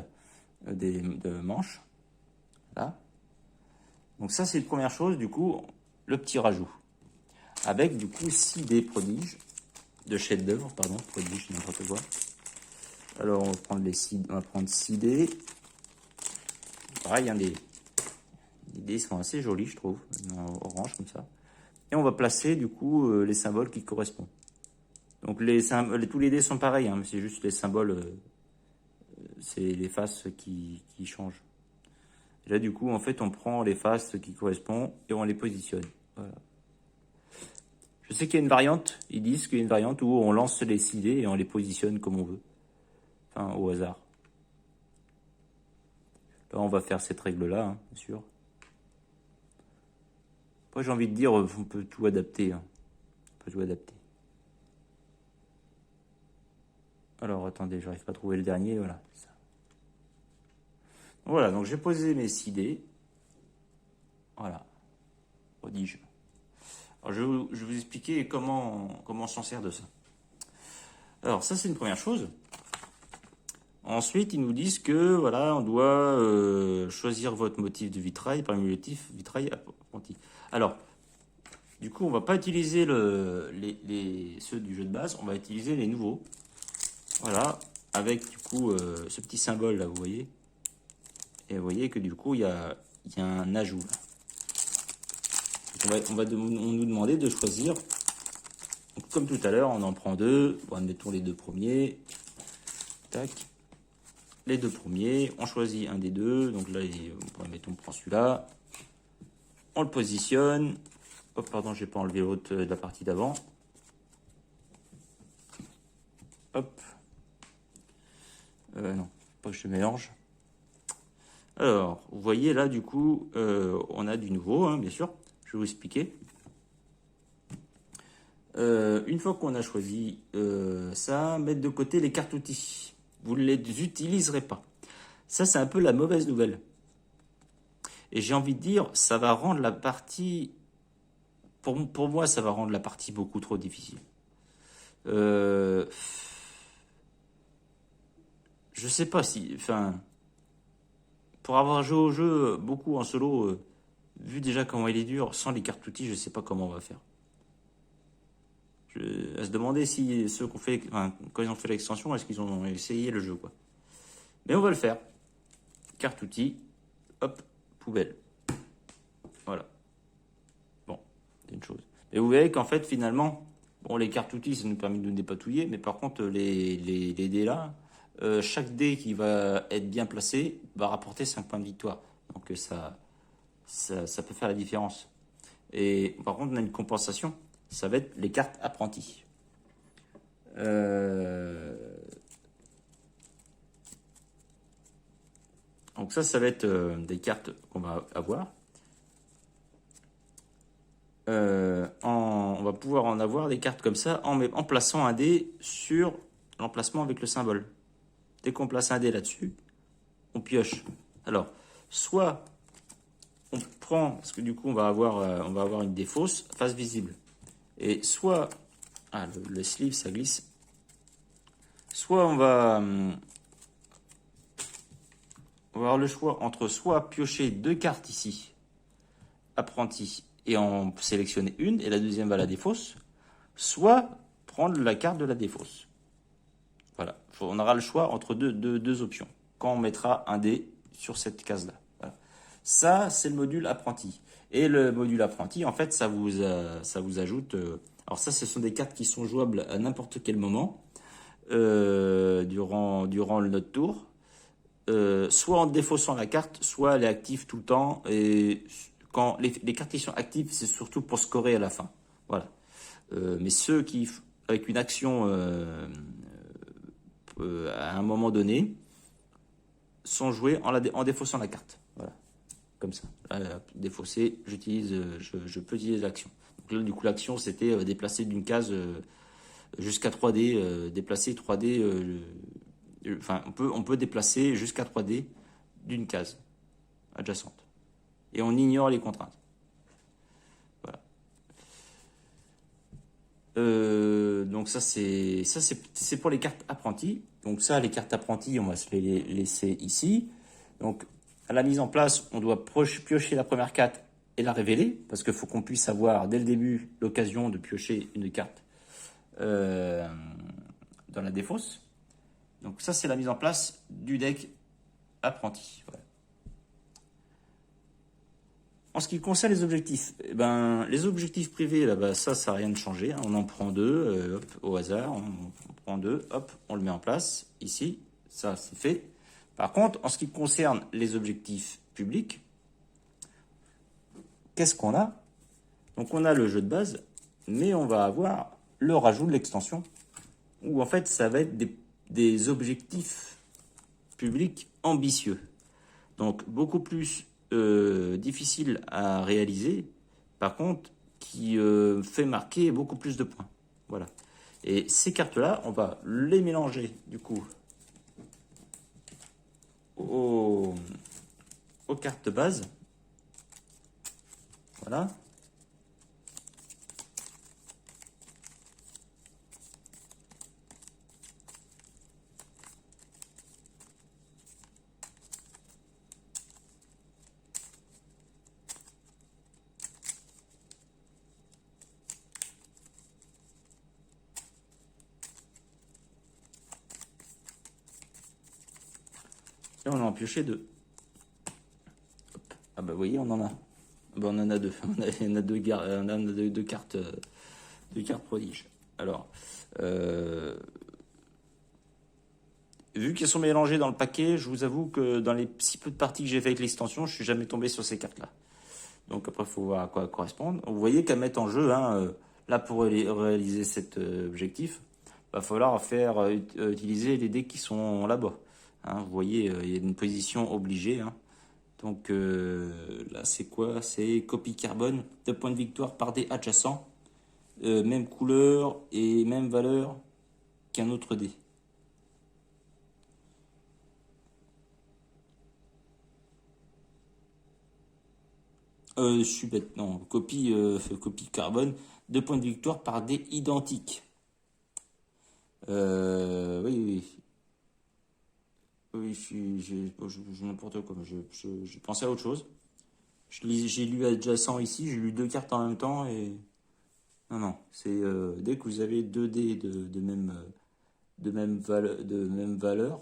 de manches. Là. Donc ça, c'est une première chose, du coup, le petit rajout. Avec, du coup, 6 dés prodiges. De chef-d'œuvre, pardon, prodige, n'importe quoi. Alors, on va prendre 6 dés. Pareil, hein, les dés sont assez jolis, je trouve, en orange comme ça. Et on va placer, du coup, les symboles qui correspondent. Donc, tous les dés sont pareils, hein, mais c'est juste les symboles, c'est les faces qui changent. Et là, du coup, en fait, on prend les faces qui correspondent et on les positionne. Voilà. Je sais qu'il y a une variante, ils disent qu'il y a une variante où on lance les 6 dés et on les positionne comme on veut. Enfin, au hasard. Là, on va faire cette règle-là, hein, bien sûr. Après, j'ai envie de dire, on peut tout adapter. Hein. On peut tout adapter. Alors, attendez, j'arrive pas à trouver le dernier, voilà. Ça. Voilà, donc j'ai posé mes 6 dés. Voilà. Prodige. Alors, je vais vous expliquer comment on s'en sert de ça. Alors, ça, c'est une première chose. Ensuite, ils nous disent que voilà, on doit choisir votre motif de vitrail parmi le motif vitrail apprenti. Alors, du coup, on va pas utiliser ceux du jeu de base, on va utiliser les nouveaux. Voilà, avec du coup ce petit symbole là, vous voyez. Et vous voyez que du coup, il y a un ajout. On va nous demander de choisir. Donc, comme tout à l'heure, on en prend 2. Bon, admettons les 2 premiers. Tac. Les 2 premiers, on choisit un des 2, donc là, mettons, on prend celui-là, on le positionne, hop, pardon, j'ai pas enlevé l'autre de la partie d'avant, hop, non, pas que je mélange. Alors, vous voyez là, du coup, on a du nouveau, hein, bien sûr, je vais vous expliquer. Une fois qu'on a choisi ça, mettre de côté les cartes outils. Vous ne les utiliserez pas. Ça, c'est un peu la mauvaise nouvelle. Et j'ai envie de dire, ça va rendre la partie... Pour moi, ça va rendre la partie beaucoup trop difficile. Je sais pas si... Enfin... Pour avoir joué au jeu beaucoup en solo, vu déjà comment il est dur, sans les cartes outils, je sais pas comment on va faire. À se demander si ceux qu'on fait, enfin, quand ils ont fait l'extension, est-ce qu'ils ont essayé le jeu, quoi. Mais on va le faire. Carte outil, hop, poubelle. Voilà. Bon, c'est une chose. Et vous verrez qu'en fait, finalement, bon, les cartes outils, ça nous permet de nous dépatouiller, mais par contre, les dés là, chaque dé qui va être bien placé va rapporter 5 points de victoire. Donc ça peut faire la différence. Et par contre, on a une compensation. Ça va être les cartes apprentis. Donc ça va être des cartes qu'on va avoir. On va pouvoir en avoir des cartes comme ça en plaçant un dé sur l'emplacement avec le symbole. Dès qu'on place un dé là-dessus, on pioche. Alors, soit on prend, parce que du coup on va avoir une défausse, face visible. Et soit, le sleeve ça glisse, soit on va avoir le choix entre soit piocher 2 cartes ici, apprenti, et en sélectionner une, et la deuxième va à la défausse, soit prendre la carte de la défausse. Voilà, on aura le choix entre deux options, quand on mettra un dé sur cette case-là. Voilà. Ça, c'est le module apprenti. Et le module apprenti, en fait, ça vous ajoute... alors ça, ce sont des cartes qui sont jouables à n'importe quel moment, durant notre tour, soit en défaussant la carte, soit elle est active tout le temps, et quand les cartes qui sont actives, c'est surtout pour scorer à la fin. Voilà. Mais ceux qui, avec une action à un moment donné, sont joués en défaussant la carte. Voilà. Comme ça. Là, défausser, je peux utiliser l'action. Donc là, du coup, l'action, c'était déplacer d'une case jusqu'à 3D, déplacer 3D, enfin on peut déplacer jusqu'à 3D d'une case adjacente. Et on ignore les contraintes. Voilà. Donc ça c'est pour les cartes apprenties. Donc ça, les cartes apprenties, on va se les laisser ici. Donc à la mise en place, on doit piocher la première carte et la révéler, parce qu'il faut qu'on puisse avoir dès le début l'occasion de piocher une carte dans la défausse. Donc ça, c'est la mise en place du deck apprenti. Voilà. En ce qui concerne les objectifs, eh ben, les objectifs privés, là-bas, ça n'a rien de changé. Hein. On en prend deux, hop, au hasard. On prend deux, hop, on le met en place. Ici, ça, c'est fait. Par contre, en ce qui concerne les objectifs publics, qu'est-ce qu'on a? Donc, on a le jeu de base, mais on va avoir le rajout de l'extension, où en fait, ça va être des objectifs publics ambitieux. Donc, beaucoup plus difficile à réaliser, par contre, qui fait marquer beaucoup plus de points. Voilà. Et ces cartes-là, on va les mélanger, du coup, aux cartes de base. Voilà. Et on en a pioché deux. Hop. Ah bah vous voyez, on en a. Bah, on en a deux. On en a deux cartes, prodiges. Alors, vu qu'elles sont mélangées dans le paquet, je vous avoue que dans les si peu de parties que j'ai fait avec l'extension, je suis jamais tombé sur ces cartes-là. Donc après, il faut voir à quoi elles correspondent. Vous voyez qu'elles mettent en jeu, hein, là pour réaliser cet objectif, il va falloir utiliser les dés qui sont là-bas. Hein, vous voyez, il y a une position obligée. Hein. Donc là, c'est quoi? C'est copie carbone, 2 points de victoire par dé adjacent, même couleur et même valeur qu'un autre dé. Je suis bête, non. Copie carbone, 2 points de victoire par dé identiques. Oui, oui. Oui, je n'importe quoi. Je pensais à autre chose. J'ai lu adjacent ici, j'ai lu deux cartes en même temps et. Non, non. C'est dès que vous avez deux dés de même valeur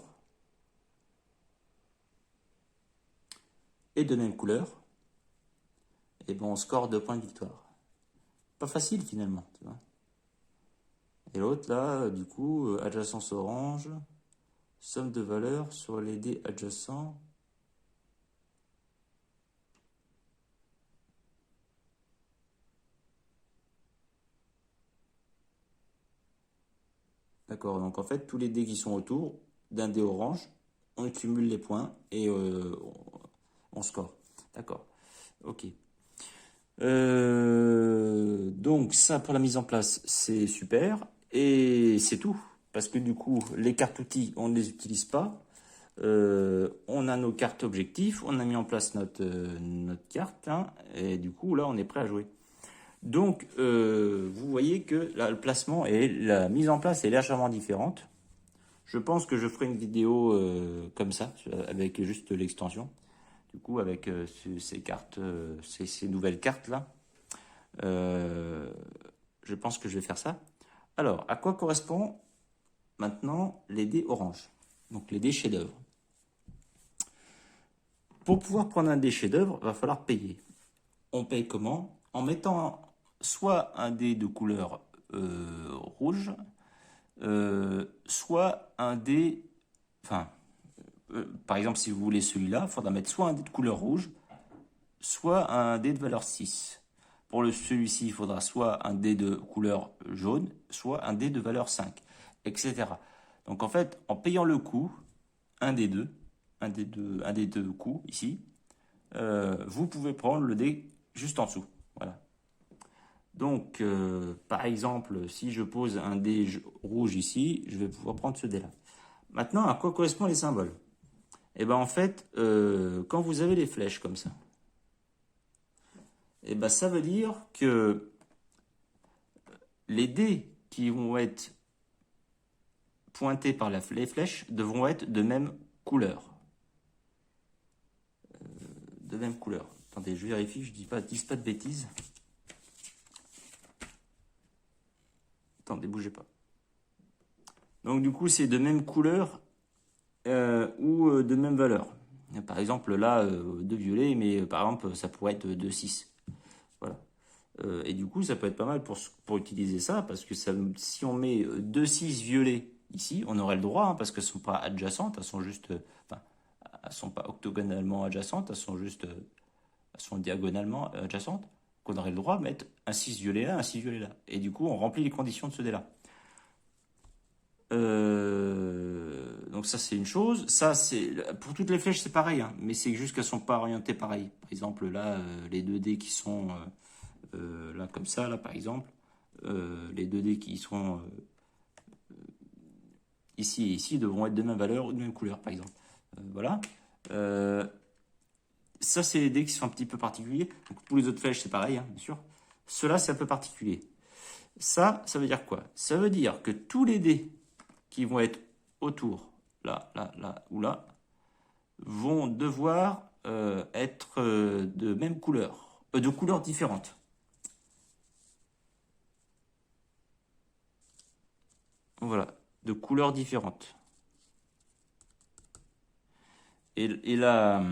et de même couleur, et bon, on score 2 points de victoire. Pas facile finalement, tu vois. Et l'autre là, du coup, adjacence orange, somme de valeur sur les dés adjacents. D'accord, donc en fait, tous les dés qui sont autour d'un dé orange, on cumule les points et on score. D'accord, ok. Donc ça, pour la mise en place, c'est super. Et c'est tout. Parce que du coup, les cartes outils, on ne les utilise pas. On a nos cartes objectifs, on a mis en place notre carte. Hein, et du coup, là, on est prêt à jouer. Donc, vous voyez que là, le placement et la mise en place est légèrement différente. Je pense que je ferai une vidéo comme ça, avec juste l'extension. Du coup, avec ces cartes, ces nouvelles cartes là, je pense que je vais faire ça. Alors, à quoi correspond maintenant les dés orange? Donc les dés chef-d'œuvre. Pour pouvoir prendre un dé chef-d'œuvre, il va falloir payer. On paye comment? En mettant soit un dé de couleur rouge, soit un dé. Enfin, par exemple, si vous voulez celui-là, il faudra mettre soit un dé de couleur rouge, soit un dé de valeur 6. Pour celui-ci, il faudra soit un dé de couleur jaune, soit un dé de valeur 5, etc. Donc en fait, en payant le coût, un des deux coups ici, vous pouvez prendre le dé juste en dessous. Voilà. Donc, par exemple, si je pose un dé rouge ici, je vais pouvoir prendre ce dé-là. Maintenant, à quoi correspondent les symboles? Eh ben, en fait, quand vous avez les flèches comme ça, eh ben, ça veut dire que les dés qui vont être pointés par les flèches devront être de même couleur. De même couleur. Attendez, je vérifie, je dis pas de bêtises. Attendez, bougez pas. Donc du coup, c'est de même couleur ou de même valeur. Par exemple, là, de violet, mais par exemple, ça pourrait être de 6. Voilà. Et du coup, ça peut être pas mal pour utiliser ça, parce que ça, si on met 2 6 violets ici, on aurait le droit, hein, parce qu'elles ne sont pas adjacentes, elles sont juste, enfin, elles sont pas octogonalement adjacentes, elles sont juste, elles sont diagonalement adjacentes. Qu'on aurait le droit de mettre un 6 violet là, un 6 violet là. Et du coup, on remplit les conditions de ce dé-là. Donc ça c'est une chose. Ça c'est pour toutes les flèches c'est pareil, hein, mais c'est juste qu'elles sont pas orientées pareil. Par exemple là les 2 dés qui sont là comme ça là par exemple, les 2 dés qui sont ici et ici devront être de même valeur ou de même couleur par exemple. Voilà. Ça c'est les dés qui sont un petit peu particuliers. Donc, pour les autres flèches c'est pareil, hein, bien sûr. Cela c'est un peu particulier. Ça veut dire quoi? Ça veut dire que tous les dés qui vont être autour, là, là, là ou là, vont devoir être de même couleur, de couleurs différentes. Voilà, de couleurs différentes. Et la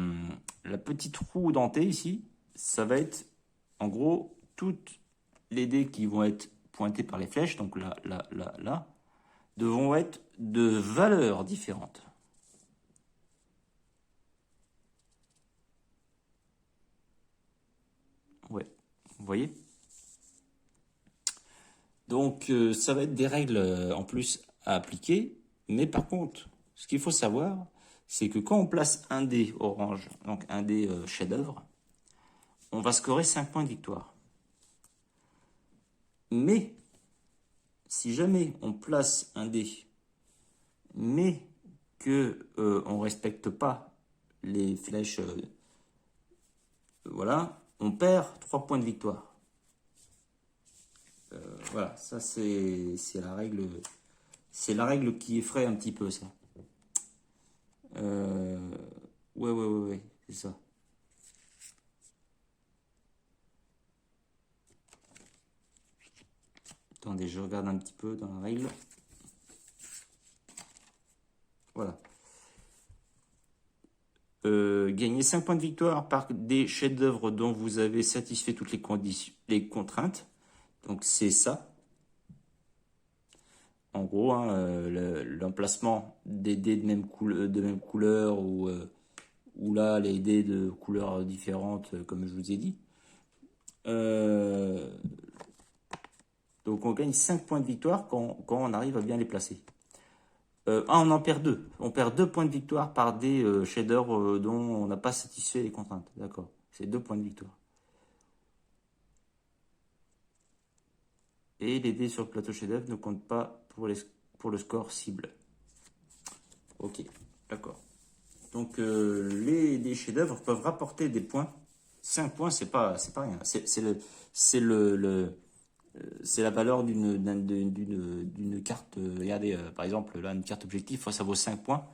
petite roue dentée ici, ça va être en gros toutes les dés qui vont être pointés par les flèches, donc là, là, là, là, devront être de valeurs différentes. Ouais, vous voyez? Donc, ça va être des règles en plus à appliquer. Mais par contre, ce qu'il faut savoir, c'est que quand on place un dé orange, donc un dé chef-d'œuvre, on va scorer 5 points de victoire. Mais, si jamais on place un dé, mais que on respecte pas les flèches, voilà, on perd 3 points de victoire. Voilà, ça c'est la règle qui effraie un petit peu ça. Euh, ouais, c'est ça. Attendez, je regarde un petit peu dans la règle. Voilà. Gagner 5 points de victoire par des chefs-d'œuvre dont vous avez satisfait toutes les conditions, les contraintes. Donc c'est ça. En gros, hein, l'emplacement des dés de même couleur ou là les dés de couleurs différentes, comme je vous ai dit. Euh, donc on gagne 5 points de victoire quand on arrive à bien les placer. On en perd 2. On perd 2 points de victoire par des shaders dont on n'a pas satisfait les contraintes. D'accord. C'est 2 points de victoire. Et les dés sur le plateau chef-d'œuvre ne comptent pas pour le score cible. Ok, d'accord. Donc les dés chefs-d'œuvre peuvent rapporter des points. 5 points, c'est pas rien. C'est la valeur d'une carte. Regardez, par exemple, là, une carte objectif, ça vaut 5 points.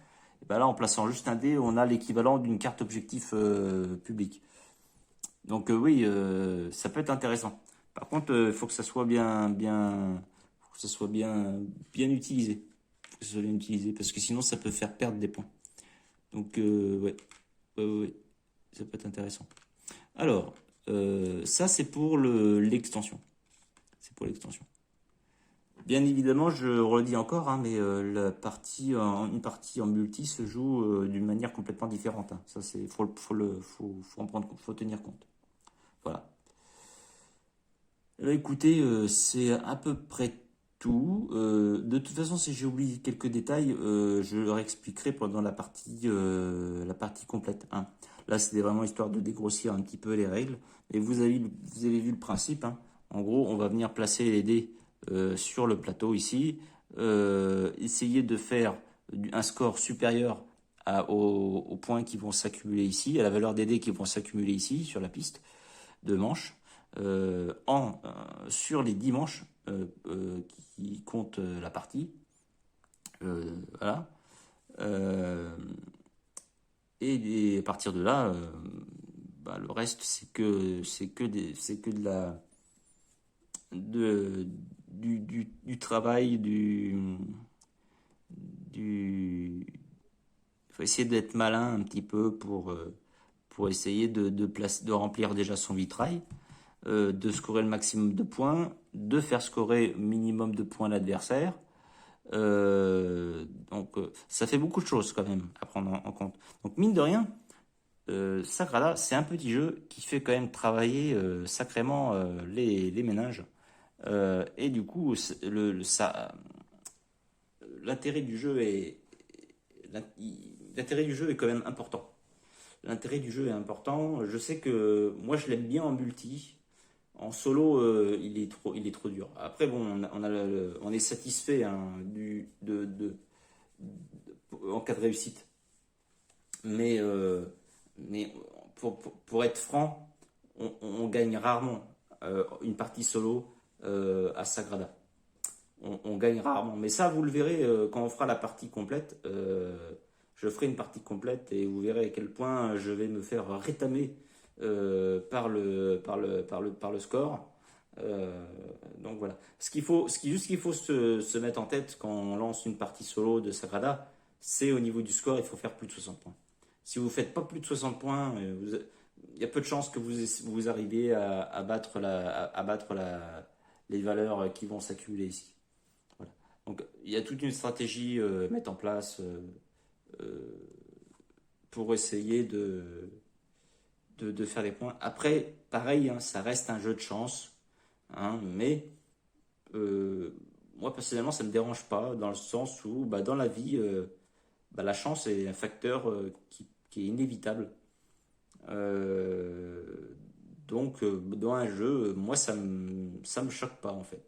Et ben là, en plaçant juste un dé, on a l'équivalent d'une carte objectif publique. Donc oui, ça peut être intéressant. Par contre, il faut que ça soit faut que ça soit bien utilisé. Faut que ça soit bien utilisé, parce que sinon, ça peut faire perdre des points. Donc ouais, ça peut être intéressant. Alors, ça c'est pour l'extension. C'est pour l'extension. Bien évidemment, je redis encore, hein, mais une partie en multi se joue d'une manière complètement différente, hein. Ça, faut tenir compte. Voilà. Écoutez, c'est à peu près tout. De toute façon, si j'ai oublié quelques détails, je leur expliquerai pendant la partie complète, hein. Là, c'était vraiment histoire de dégrossir un petit peu les règles. Et vous avez vu le principe, hein. En gros, on va venir placer les dés sur le plateau ici, essayer de faire un score supérieur aux points qui vont s'accumuler ici, à la valeur des dés qui vont s'accumuler ici sur la piste de manches, sur les 10 manches qui comptent la partie. Voilà. Et à partir de là, le reste c'est que du travail, faut essayer d'être malin un petit peu pour essayer de remplir déjà son vitrail, de scorer le maximum de points, de faire scorer minimum de points l'adversaire. Ça fait beaucoup de choses quand même à prendre en compte. Donc mine de rien, Sagrada, c'est un petit jeu qui fait quand même travailler sacrément les méninges. Et du coup, l'intérêt du jeu est l'intérêt du jeu est quand même important. L'intérêt du jeu est important. Je sais que moi je l'aime bien en multi. En solo, il est trop dur. Après, bon, on est satisfait hein, en cas de réussite. Mais pour être franc, on gagne rarement une partie solo à Sagrada. On gagne rarement. Mais ça, vous le verrez quand on fera la partie complète. Je ferai une partie complète et vous verrez à quel point je vais me faire rétamer par le score. Donc voilà. Juste qu'il faut se mettre en tête quand on lance une partie solo de Sagrada, c'est au niveau du score, il faut faire plus de 60 points. Si vous ne faites pas plus de 60 points, il y a peu de chances que vous arriviez à battre les valeurs qui vont s'accumuler ici. Voilà. Donc il y a toute une stratégie à mettre en place pour essayer de faire des points. Après, pareil, hein, ça reste un jeu de chance, hein, mais moi personnellement, ça ne me dérange pas dans le sens où dans la vie, la chance est un facteur qui est inévitable. Donc, dans un jeu, moi, ça me choque pas en fait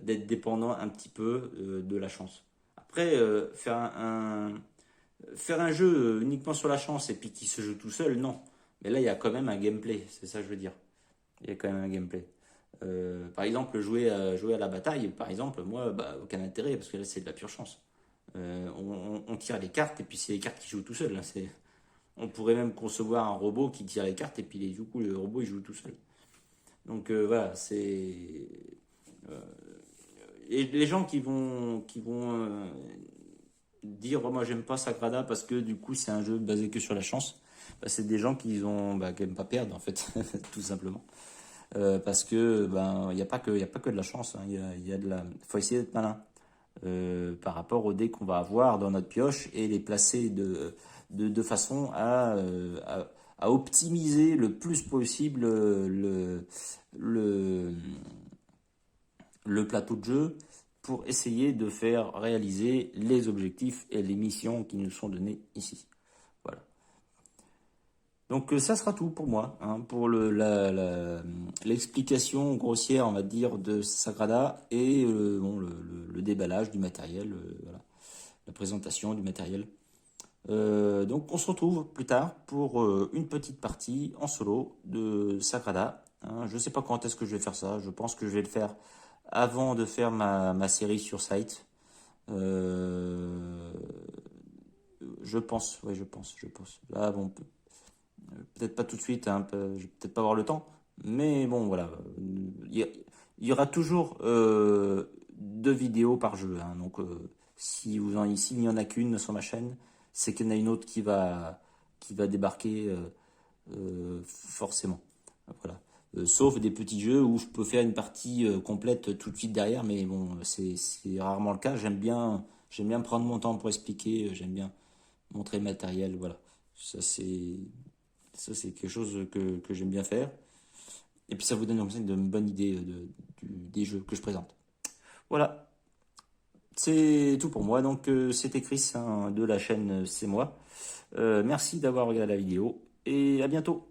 d'être dépendant un petit peu de la chance. Après, faire un jeu uniquement sur la chance et puis qui se joue tout seul, non. Mais là, il y a quand même un gameplay, c'est ça que je veux dire. Il y a quand même un gameplay. Par exemple, jouer à la bataille, par exemple, moi, aucun intérêt, parce que là, c'est de la pure chance. On tire les cartes, et puis c'est les cartes qui jouent tout seul. Là, on pourrait même concevoir un robot qui tire les cartes, et puis du coup, le robot, il joue tout seul. Donc voilà, c'est... Et les gens qui vont dire moi j'aime pas Sagrada parce que du coup c'est un jeu basé que sur la chance, c'est des gens qui aiment pas perdre en fait tout simplement. Parce que il n'y a pas que de la chance, hein. Faut essayer d'être malin par rapport aux dés qu'on va avoir dans notre pioche et les placer de façon à optimiser le plus possible le, le plateau de jeu pour essayer de faire réaliser les objectifs et les missions qui nous sont donnés ici. Voilà. Donc ça sera tout pour moi, hein, pour l'explication grossière, on va dire, de Sagrada et le déballage du matériel, voilà, la présentation du matériel. Donc on se retrouve plus tard pour une petite partie en solo de Sagrada. Hein. Je ne sais pas quand est-ce que je vais faire ça, je pense que je vais le faire avant de faire ma série sur site. Je pense, ouais, je pense. Là, bon, peut-être pas tout de suite, hein, je vais peut-être pas avoir le temps, mais bon, voilà. Il y aura toujours 2 vidéos par jeu, hein, donc s'il n'y en a qu'une sur ma chaîne, c'est qu'il y en a une autre qui va débarquer forcément. Voilà. Sauf des petits jeux où je peux faire une partie complète tout de suite derrière, mais bon, c'est rarement le cas. J'aime bien prendre mon temps pour expliquer, j'aime bien montrer le matériel, voilà. Ça c'est quelque chose que j'aime bien faire. Et puis ça vous donne comme ça une bonne idée des jeux que je présente. Voilà, c'est tout pour moi. Donc c'était Chris hein, de la chaîne C'est moi. Merci d'avoir regardé la vidéo et à bientôt.